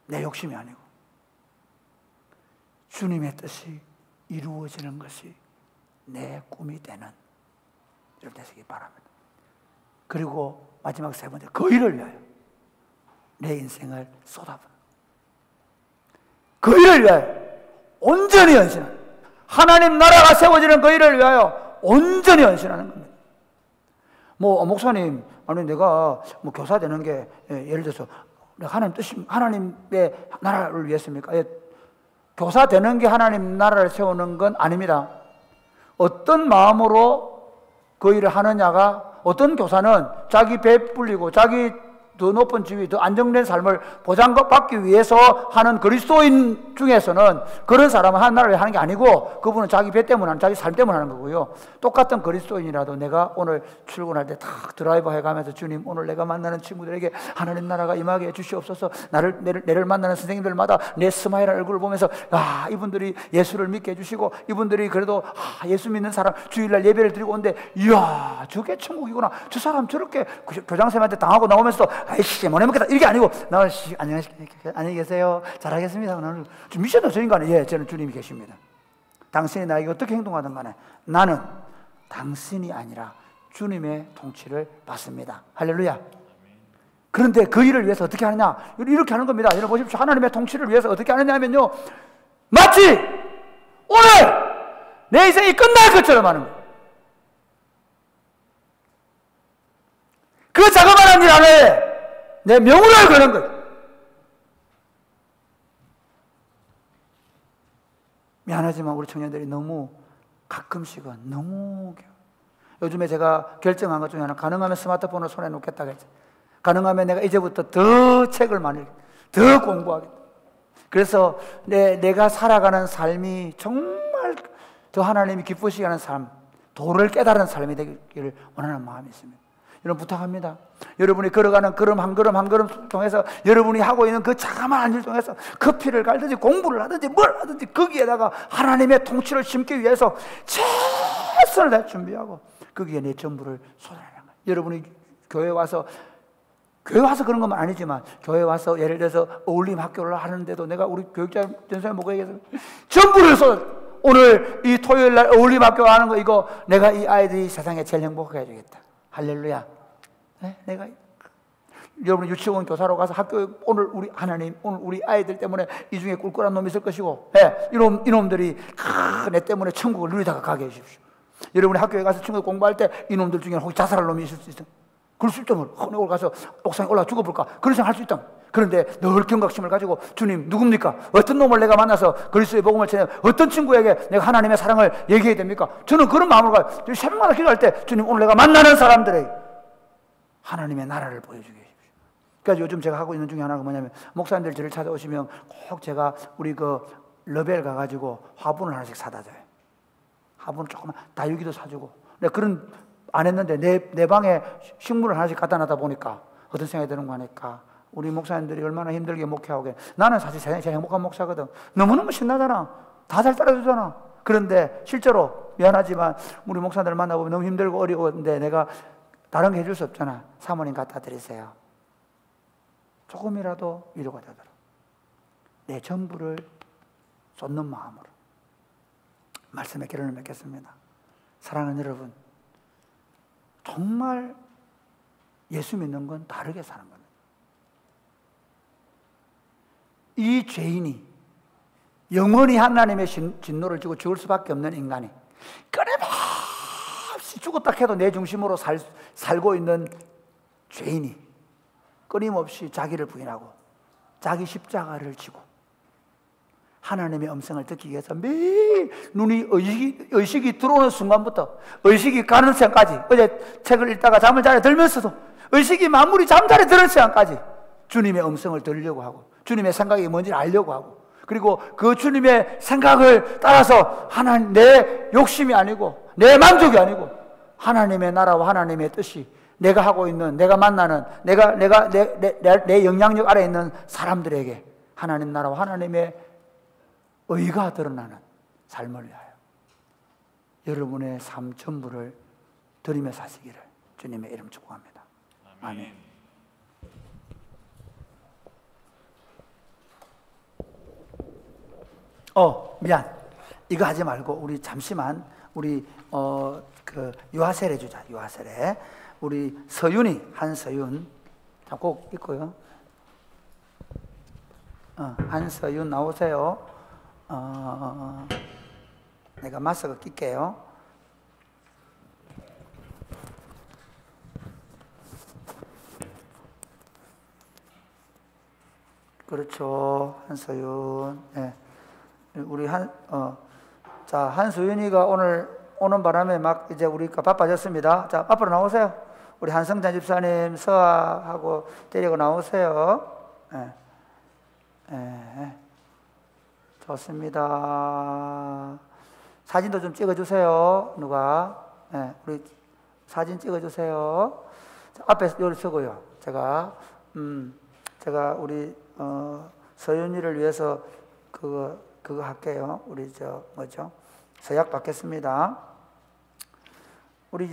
Speaker 5: 내 욕심이 아니고 주님의 뜻이 이루어지는 것이 내 꿈이 되는 일 되시기 바랍니다. 그리고 마지막 세 번째, 그 일을 위하여 내 인생을 쏟아붓는, 그 일을 위하여 온전히 헌신하는, 하나님 나라가 세워지는 그 일을 위하여 온전히 헌신하는 겁니다. 목사님, 아니 내가 교사 되는 게 예를 들어서 하나님 뜻이 하나님의 나라를 위해서입니까? 교사 되는 게 하나님 나라를 세우는 건 아닙니다. 어떤 마음으로 그 일을 하느냐가, 어떤 교사는 자기 배 불리고 자기 더 높은 지위, 더 안정된 삶을 보장받기 위해서 하는 그리스도인 중에서는 그런 사람은 하나님 나라를 하는 게 아니고 그분은 자기 배 때문에 자기 삶 때문에 하는 거고요. 똑같은 그리스도인이라도 내가 오늘 출근할 때 탁 드라이버 해가면서 주님, 오늘 내가 만나는 친구들에게 하나님 나라가 임하게 해주시옵소서. 내를 만나는 선생님들마다 내 스마일한 얼굴을 보면서 이분들이 예수를 믿게 해주시고, 이분들이 그래도 예수 믿는 사람 주일날 예배를 드리고 오는데, 이야 저게 천국이구나. 저 사람 저렇게 교장선생님한테 당하고 나오면서 아이씨 못 해먹겠다 이게 아니고, 안녕히 계세요, 잘하겠습니다. 나는 좀 미션도 저 인간은, 예, 저는 주님이 계십니다. 당신이 나에게 어떻게 행동하든 간에 나는 당신이 아니라 주님의 통치를 받습니다. 할렐루야. 그런데 그 일을 위해서 어떻게 하느냐, 이렇게 하는 겁니다. 여러분 보십시오. 하나님의 통치를 위해서 어떻게 하느냐 하면요, 마치 오늘 내 인생이 끝날 것처럼 하는 거예요. 그 자그마한 일 안에 내 명운을 거는 거예요. 미안하지만 우리 청년들이 너무 가끔씩은 너무, 요즘에 제가 결정한 것 중에 하나, 가능하면 스마트폰을 손에 놓겠다고 했죠. 가능하면 내가 이제부터 더 책을 많이 읽고 더 공부하겠다. 그래서 내가 살아가는 삶이 정말 더 하나님이 기쁘시게 하는 삶, 도를 깨달은 삶이 되기를 원하는 마음이 있습니다. 여러분 부탁합니다. 여러분이 걸어가는 걸음 한 걸음 한 걸음 통해서, 여러분이 하고 있는 그 자그마한 일 통해서 커피를 갈든지 공부를 하든지 뭘 하든지 거기에다가 하나님의 통치를 심기 위해서 최선을 다해 준비하고 거기에 내 전부를 쏟아내는 거예요. 여러분이 교회 와서 그런 건 아니지만, 교회 와서 예를 들어서 어울림 학교를 하는데도 내가 우리 교육자 전사님 목에게서 전부를 쏟아, 오늘 이 토요일 날 어울림 학교 가는 거 이거 내가 이 아이들이 세상에 제일 행복하게 해주겠다. 할렐루야. 네? 내가 여러분 유치원 교사로 가서 학교에 오늘 우리 하나님 오늘 우리 아이들 때문에 이 중에 꿀꿀한 놈이 있을 것이고 이놈들이 내 때문에 천국을 누리다가 가게 해주십시오. 여러분이 학교에 가서 친구들 공부할 때 이놈들 중에 혹시 자살할 놈이 있을 수 있다. 그럴 수 있다면 오늘 가서 옥상에 올라 죽어볼까 그런 생각 할 수 있다. 그런데 늘 경각심을 가지고 주님 누굽니까? 어떤 놈을 내가 만나서 그리스도의 복음을 전해 어떤 친구에게 내가 하나님의 사랑을 얘기해야 됩니까? 저는 그런 마음으로 가요. 새벽마다 기도할 때 주님 오늘 내가 만나는 사람들에게 하나님의 나라를 보여주게 해주십시오. 그러니까 요즘 제가 하고 있는 중에 하나가 뭐냐면 목사님들 저를 찾아오시면 꼭 제가 우리 그 러벨 가가지고 화분을 하나씩 사다 줘요. 화분을 조그만 다육이도 사주고 내가 그런 안 했는데 내 방에 식물을 하나씩 갖다 놔다 보니까 어떤 생각이 드는 거 하니까 우리 목사님들이 얼마나 힘들게 목회하고 나는 사실 세상에 제일 행복한 목사거든. 너무너무 신나잖아. 다 잘 따라주잖아. 그런데 실제로 미안하지만 우리 목사님들 만나보면 너무 힘들고 어려운데 내가 다른 게 해줄 수 없잖아. 사모님 갖다 드리세요. 조금이라도 위로가 되도록 내 전부를 쏟는 마음으로 말씀의 결론을 맺겠습니다. 사랑하는 여러분, 정말 예수 믿는 건 다르게 사는 겁니다. 이 죄인이 영원히 하나님의 진노를 지고 죽을 수밖에 없는 인간이 끊임없이 죽었다 해도 내 중심으로 살고 있는 죄인이 끊임없이 자기를 부인하고 자기 십자가를 지고 하나님의 음성을 듣기 위해서 매일 눈이 의식이 들어오는 순간부터 의식이 가는 시간까지 어제 책을 읽다가 잠을 자려 들면서도 의식이 마무리 잠자리 드는 시간까지 주님의 음성을 들으려고 하고 주님의 생각이 뭔지 알려고 하고 그리고 그 주님의 생각을 따라서 하나님 내 욕심이 아니고 내 만족이 아니고 하나님의 나라와 하나님의 뜻이 내가 하고 있는 내가 만나는 내 영향력 아래 있는 사람들에게 하나님 나라와 하나님의 의가 드러나는 삶을 위하여 여러분의 삶 전부를 드리며 사시기를 주님의 이름 축복합니다. 아멘. 미안. 이거 하지 말고 우리 잠시만 우리 그 유아세례 주자. 유아세례. 우리 서윤이 한서윤 꼭 있고요. 한서윤 나오세요. 내가 마스크 낄게요. 그렇죠. 한서윤. 네. 우리 자, 한수윤이가 오늘 오는 바람에 막 이제 우리가 바빠졌습니다. 자, 앞으로 나오세요. 우리 한성찬 집사님 서하고 데리고 나오세요. 좋습니다. 사진도 좀 찍어주세요. 누가? 우리 사진 찍어주세요. 자, 앞에 여기 서고요. 제가 우리 서윤이를 위해서 그거 할게요. 우리 서약 받겠습니다. 우리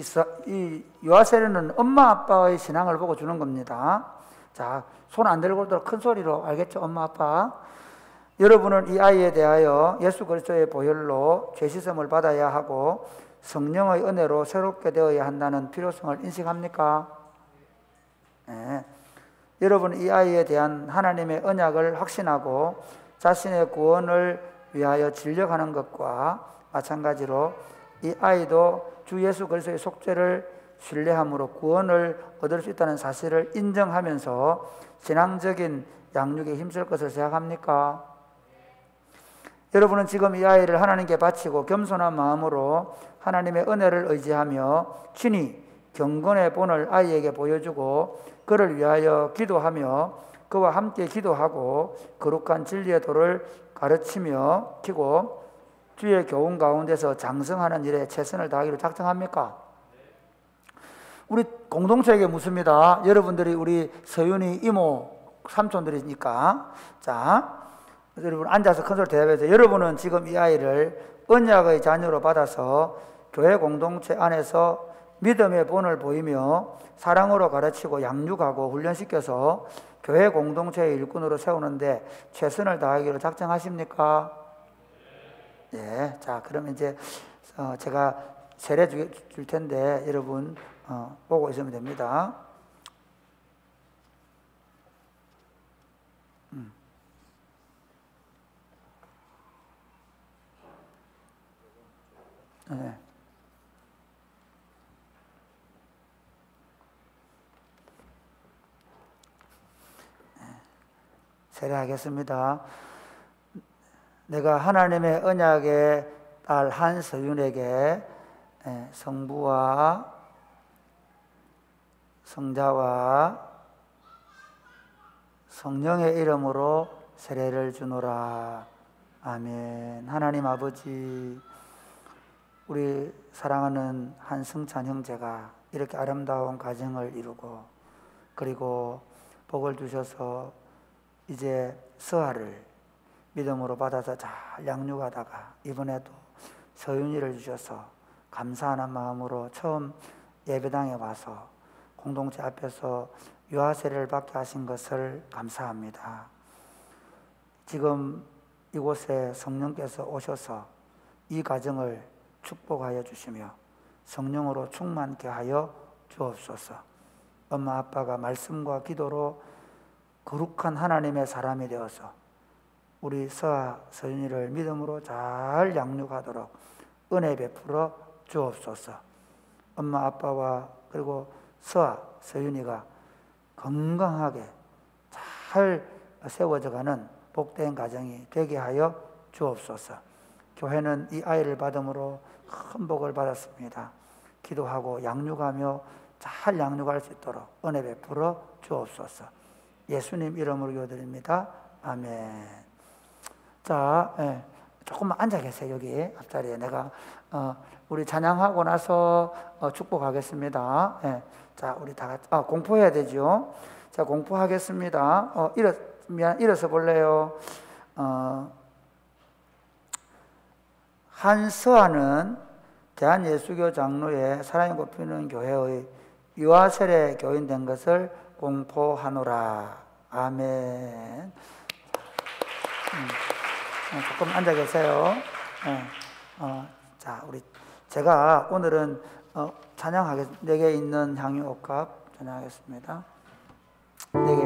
Speaker 5: 이 유아세례는 엄마 아빠의 신앙을 보고 주는 겁니다. 자, 손 안 들고도 큰 소리로 알겠죠? 엄마 아빠. 여러분은 이 아이에 대하여 예수 그리스도의 보혈로 죄 씻음을 받아야 하고 성령의 은혜로 새롭게 되어야 한다는 필요성을 인식합니까? 네. 여러분 이 아이에 대한 하나님의 언약을 확신하고 자신의 구원을 위하여 진력하는 것과 마찬가지로 이 아이도 주 예수 그리스도의 속죄를 신뢰함으로 구원을 얻을 수 있다는 사실을 인정하면서 신앙적인 양육에 힘쓸 것을 생각합니까? 여러분은 지금 이 아이를 하나님께 바치고 겸손한 마음으로 하나님의 은혜를 의지하며 친히 경건의 본을 아이에게 보여주고 그를 위하여 기도하며 그와 함께 기도하고 거룩한 진리의 도를 가르치며 키고 주의 교훈 가운데서 장성하는 일에 최선을 다하기로 작정합니까? 우리 공동체에게 묻습니다. 여러분들이 우리 서윤이 이모 삼촌들이니까 자, 여러분 앉아서 큰 소리 대답해서 여러분은 지금 이 아이를 언약의 자녀로 받아서 교회 공동체 안에서 믿음의 본을 보이며 사랑으로 가르치고 양육하고 훈련시켜서 교회 공동체의 일꾼으로 세우는데 최선을 다하기로 작정하십니까? 자, 여러분 앉아서 큰 소리 대답해서 여러분은 지금 이 아이를 언약의 자녀로 받아서 교회 공동체 안에서 믿음의 본을 보이며 사랑으로 가르치고 양육하고 훈련시켜서 교회 공동체의 일꾼으로 세우는데 최선을 다하기로 작정하십니까? 예, 자, 그러면 이제 제가 세례 줄 텐데 여러분 보고 있으면 됩니다. 네. 세례하겠습니다. 내가 하나님의 언약의 딸 한서윤에게 성부와 성자와 성령의 이름으로 세례를 주노라. 아멘. 하나님 아버지, 우리 사랑하는 한승찬 형제가 이렇게 아름다운 가정을 이루고 그리고 복을 주셔서 이제 서아를 믿음으로 받아서 잘 양육하다가 이번에도 서윤이를 주셔서 감사하는 마음으로 처음 예배당에 와서 공동체 앞에서 유아세례를 받게 하신 것을 감사합니다. 지금 이곳에 성령께서 오셔서 이 가정을 축복하여 주시며 성령으로 충만케 하여 주옵소서. 엄마 아빠가 말씀과 기도로 거룩한 하나님의 사람이 되어서 우리 서아 서윤이를 믿음으로 잘 양육하도록 은혜 베풀어 주옵소서. 엄마 아빠와 그리고 서아 서윤이가 건강하게 잘 세워져가는 복된 가정이 되게 하여 주옵소서. 교회는 이 아이를 받음으로 큰 복을 받았습니다. 기도하고 양육하며 잘 양육할 수 있도록 은혜 베풀어 주옵소서. 예수님 이름으로 기도드립니다. 아멘. 자, 조금만 앉아 계세요. 여기 앞자리에 내가 우리 찬양하고 나서 축복하겠습니다. 자, 우리 다 같이 공포해야 되죠. 자, 공포하겠습니다. 일어서 볼래요. 한서아는 대한예수교 장로의 사랑이 꼽히는 교회의 유아세례 교인 된 것을 공포하노라. 아멘. 조금 앉아 계세요. 자, 제가 오늘은 내게 있는 향유옥합 찬양하겠습니다. 내게.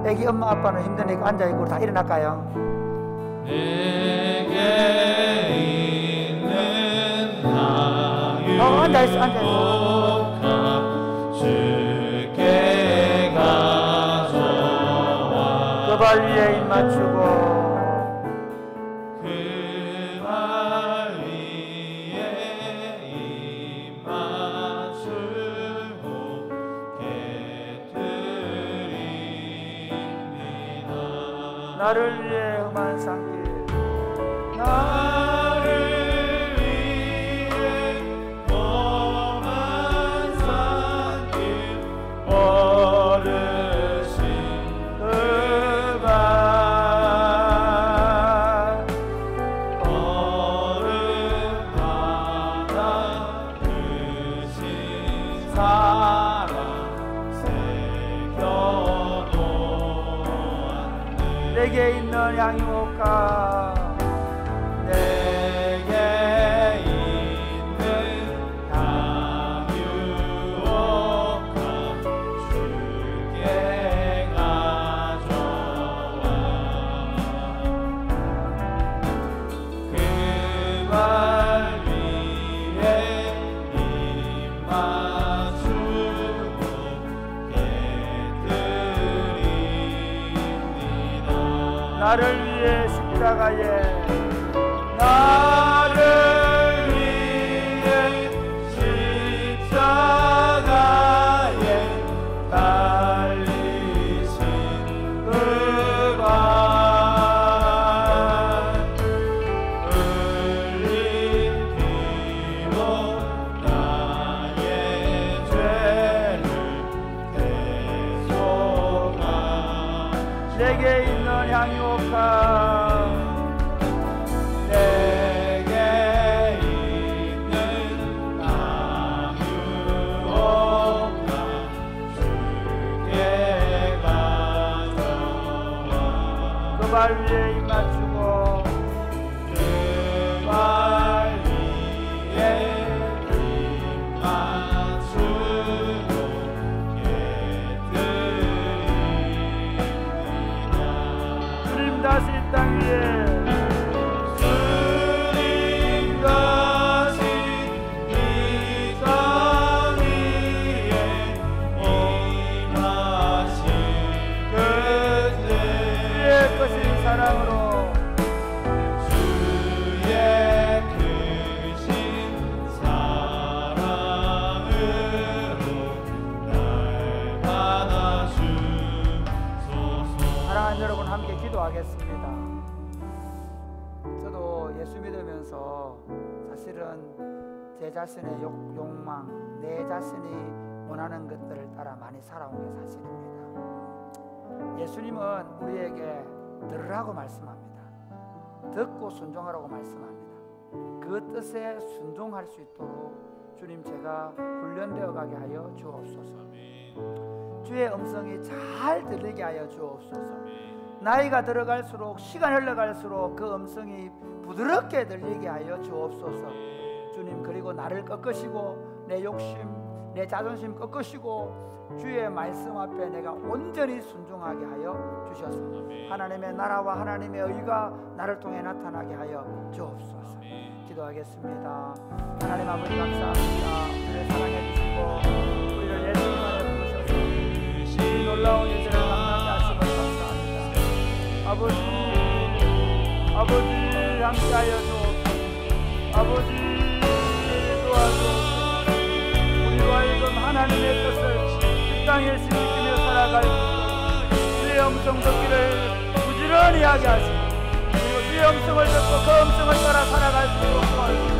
Speaker 5: 애기 엄마 아빠는 힘드니까 앉아있고 다 일어날까요?
Speaker 1: 내게 있는 향유
Speaker 5: 앉아있어.
Speaker 1: 주께 가져와
Speaker 5: 그 발 위에 입 맞추고
Speaker 1: 그 발 위에 입 맞추고 깨뜨립니다.
Speaker 5: 나를 위해 험한 산길
Speaker 1: 나를 위해 험한 산길 걸으신 그 발 걸음마다 크신 사랑 새겨놓았네.
Speaker 5: 내게 있는 향유옥합
Speaker 1: 내게 있는 향유옥합 주께 가져와 그 발 위에 입 맞추고 깨뜨립니다.
Speaker 5: 나를 위해 십자가에
Speaker 1: 나를 위해 십자가에 달리신 그 발 흘린 피로 나의 죄를 대속하
Speaker 5: 내게 있는 향유옥합
Speaker 1: 내게 있는 향유옥합
Speaker 5: 발 위에 입 맞추고
Speaker 1: 그발 위에 입 맞추고 예드립니다.
Speaker 5: 주님 다시 이 땅 위에
Speaker 1: 주님 다시 이 땅 위에 임하실 그때
Speaker 5: 주의 크신 사랑으로
Speaker 1: 주의 크신 사랑으로 날 받아주소서.
Speaker 5: 사랑하는 여러분 함께 기도하겠습니다. 저도 예수 믿으면서 사실은 제 자신의 욕망, 내 자신이 원하는 것들을 따라 많이 살아온 게 사실입니다. 예수님은 우리에게 들으라고 말씀합니다. 듣고 순종하라고 말씀합니다. 그 뜻에 순종할 수 있도록 주님 제가 훈련되어 가게 하여 주옵소서. 주의 음성이 잘 들리게 하여 주옵소서. 나이가 들어갈수록 시간 흘러갈수록 그 음성이 부드럽게 들리게 하여 주옵소서. 주님 그리고 나를 꺾으시고 내 욕심 내 자존심 꺾으시고 주의 말씀 앞에 내가 온전히 순종하게 하여 주셔서 하나님의 나라와 하나님의 의가 나를 통해 나타나게 하여 주옵소서. 기도하겠습니다. 하나님 아버지 감사합니다. 우리를 사랑해 주시고 우리를 예수님 안에 부르셔서 이 놀라운 일들을 감당하게 하심을 감사합니다. 아버지 함께하여 주옵소서. 아버지 도와주옵소서. 우리와 하여금 하나님의 뜻을 이 땅에 지키며 살아갈 수 있도록 주의 음성 듣기를 부지런히 하게 하시고 그리고 주의 음성을 듣고 그 음성을 따라 살아갈 수 있도록 도와주시고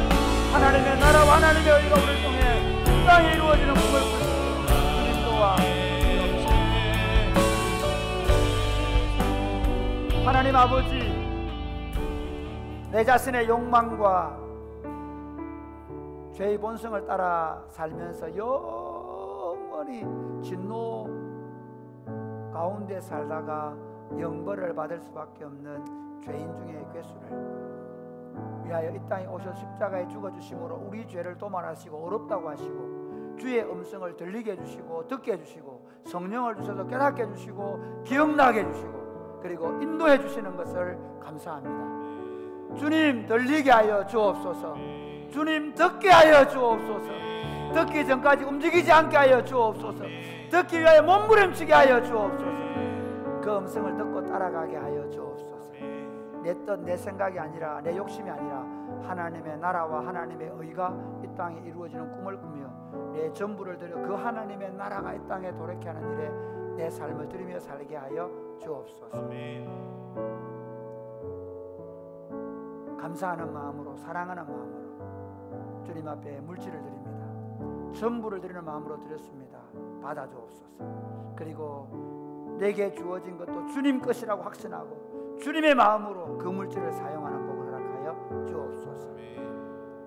Speaker 5: 하나님의 나라와 하나님의 의가 우리를 통해 이 땅에 이루어지는 꿈을 꾸시고 주님 도와 하나님 아버지 내 자신의 욕망과 죄의 본성을 따라 살면서 영원히 진노 가운데 살다가 영벌을 받을 수밖에 없는 죄인 중에 괴수를 위하여 이 땅에 오셔 십자가에 죽어주심으로 우리 죄를 도말하시고 어렵다고 하시고 주의 음성을 들리게 해주시고 듣게 해주시고 성령을 주셔서 깨닫게 해주시고 기억나게 해주시고 그리고 인도해 주시는 것을 감사합니다. 주님 들리게 하여 주옵소서. 주님 듣게 하여 주옵소서. 듣기 전까지 움직이지 않게 하여 주옵소서. 듣기 위하여 몸부림치게 하여 주옵소서. 그 음성을 듣고 따라가게 하여 주옵소서. 내 뜻, 내 생각이 아니라 내 욕심이 아니라 하나님의 나라와 하나님의 의가 이 땅에 이루어지는 꿈을 꾸며 내 전부를 들여 그 하나님의 나라가 이 땅에 도래케 하는 일에 내 삶을 드리며 살게 하여 주옵소서. 감사하는 마음으로 사랑하는 마음으로 주님 앞에 물질을 드립니다. 전부를 드리는 마음으로 드렸습니다. 받아주옵소서. 그리고 내게 주어진 것도 주님 것이라고 확신하고 주님의 마음으로 그 물질을 사용하는 복을 허락하여 주옵소서.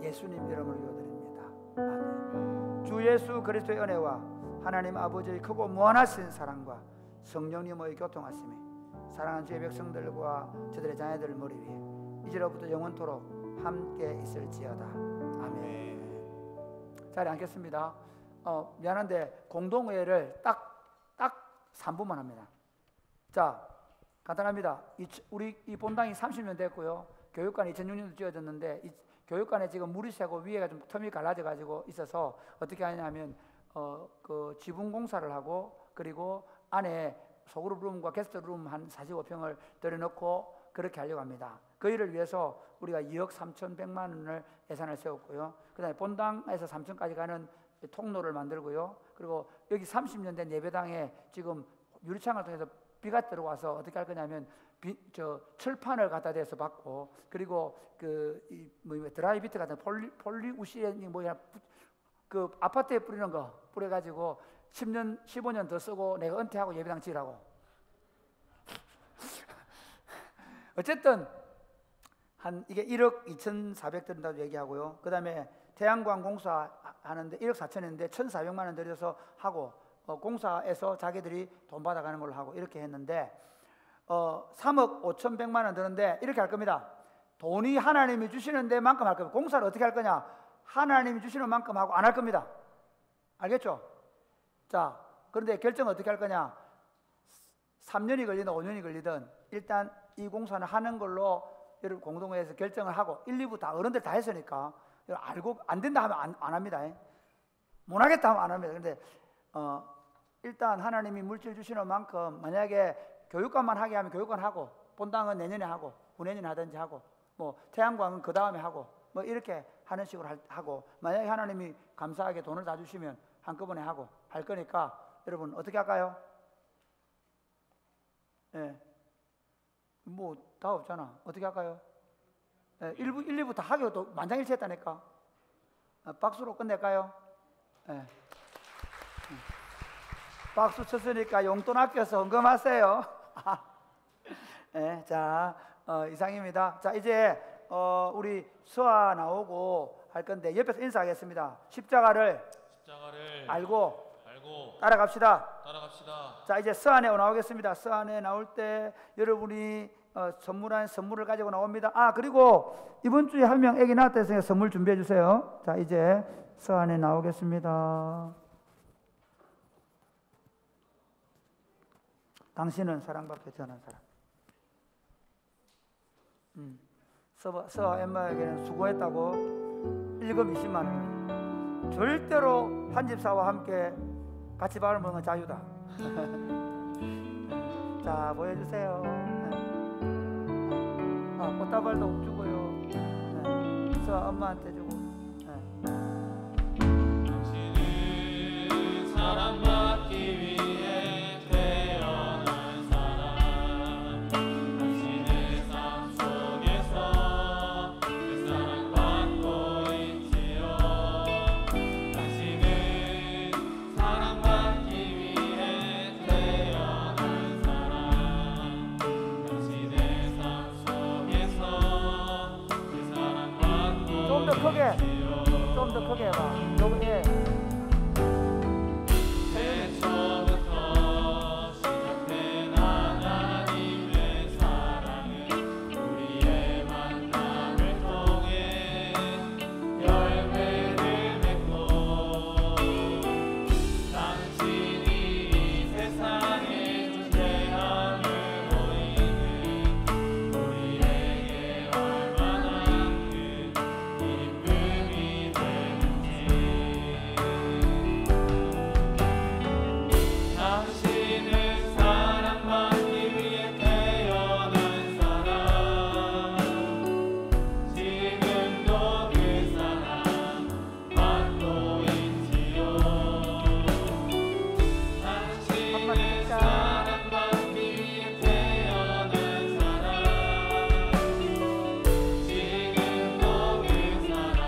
Speaker 5: 예수님 이름으로 기도드립니다. 아멘. 주 예수 그리스도의 은혜와 하나님 아버지의 크고 무한하신 사랑과 성령님의 교통하심이 사랑하는 주의 백성들과 저들의 자녀들 머리 위에 이제로부터 영원토록 함께 있을지어다. 아멘. 자리에 앉겠습니다. 미안한데 공동회의를 딱 3분만 합니다. 자, 간단합니다. 우리 이 본당이 30년 됐고요. 교육관이 2006년도 지어졌는데 이 교육관에 지금 물이 새고 위에가 좀 텀이 갈라져 가지고 있어서 어떻게 하냐면 그 지붕 공사를 하고 그리고 안에 소그룹 룸과 게스트 룸 한 45평을 들여놓고 그렇게 하려고 합니다. 그 일을 위해서 우리가 2억 3,100만 원을 예산을 세웠고요. 그 다음에 본당에서 3층까지 가는 통로를 만들고요. 그리고 여기 30년 된 예배당에 지금 유리창을 통해서 비가 들어와서 어떻게 할 거냐면 철판을 갖다 대서 받고 그리고 드라이 비트 같은 폴리우시엔이 뭐야 그 아파트에 뿌리는 거 뿌려가지고 10년 15년 더 쓰고 내가 은퇴하고 예배당 지으라고. 어쨌든 한 이게 1억 2,400 든다고 얘기하고요. 그 다음에 태양광 공사 하는데 1억 4천인데 1,400만 원 들여서 하고 공사에서 자기들이 돈 받아가는 걸로 하고 이렇게 했는데 3억 5,100만 원 드는데 이렇게 할 겁니다. 돈이 하나님이 주시는 데만큼 할 겁니다. 공사를 어떻게 할 거냐? 하나님이 주시는 만큼 하고 안 할 겁니다. 알겠죠? 자, 그런데 결정 어떻게 할 거냐? 3년이 걸리든 5년이 걸리든 일단 이 공사는 하는 걸로 여러분 공동회에서 결정을 하고 1, 2부 다 어른들 다 했으니까 알고 안 된다 하면 안 합니다. 못 하겠다 하면 안 합니다. 그런데 일단 하나님이 물질 주시는 만큼 만약에 교육관만 하게 하면 교육관 하고 본당은 내년에 하고 후내년에 하든지 하고 뭐 태양광은 그 다음에 하고 뭐 이렇게 하는 식으로 하고 만약에 하나님이 감사하게 돈을 다 주시면 한꺼번에 하고 할 거니까 여러분 어떻게 할까요? 예. 뭐 다 없잖아. 어떻게 할까요? 예, 1, 2부 다 하기로 또 만장일치 했다니까. 박수로 끝낼까요? 예. 박수 쳤으니까 용돈 아껴서 헌금하세요. 예, 자, 이상입니다. 자, 이제 우리 수아 나오고 할 건데 옆에서 인사하겠습니다. 십자가를 알고 따라갑시다. 자, 이제 서안에 나오겠습니다. 서안에 나올 때 여러분이 선물한 선물을 가지고 나옵니다. 아, 그리고 이번 주에 한 명 애기 낳았다 해서 선물 준비해 주세요. 자, 이제 서안에 나오겠습니다. 당신은 사랑받게 태어난 사람. 서와 엠마에게는 수고했다고 1금 20만 원. 절대로 한집사와 함께 같이 밥을 먹는 건 자유다. 자, 보여주세요. 꽃다발도 주고요. 서와 엄마한테 주고.
Speaker 1: 당신은 사랑받기 위해 태어난 사람. 당신의 삶 속에서 그 사랑받고 있지요. 당신은 사랑받기 위해 태어난 사람. 당신의 삶 속에서 그 사랑받고
Speaker 5: 좀 더 크게, 좀 더 크게 해봐. 여기에.
Speaker 1: 애초부터 시작된 하나님의 사랑은 우리의 만남을 통해 열매를 맺고 당신이 이 세상의 존재함을 보이는 우리에게 얼마나 큰 기쁨이 되는지. 당신은 사랑받기 위해 태어난 사람. 지금도 그 사랑 받고 있지요. 당신은 사랑받기 위해 태어난 사람. 지금도 그 사랑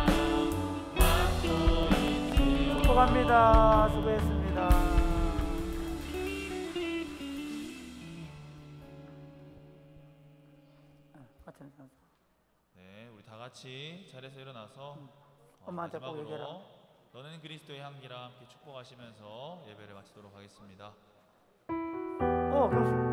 Speaker 1: 받고 있지요.
Speaker 5: 축복합니다. 수고했습니다.
Speaker 1: 네, 우리 다 같이 자리에서 일어나서
Speaker 5: 엄마한테 꼭
Speaker 1: 마지막으로
Speaker 5: 얘기해라.
Speaker 1: 너는 그리스도의 향기라 함께 축복하시면서 예배를 마치도록 하겠습니다.
Speaker 5: 그렇습니다.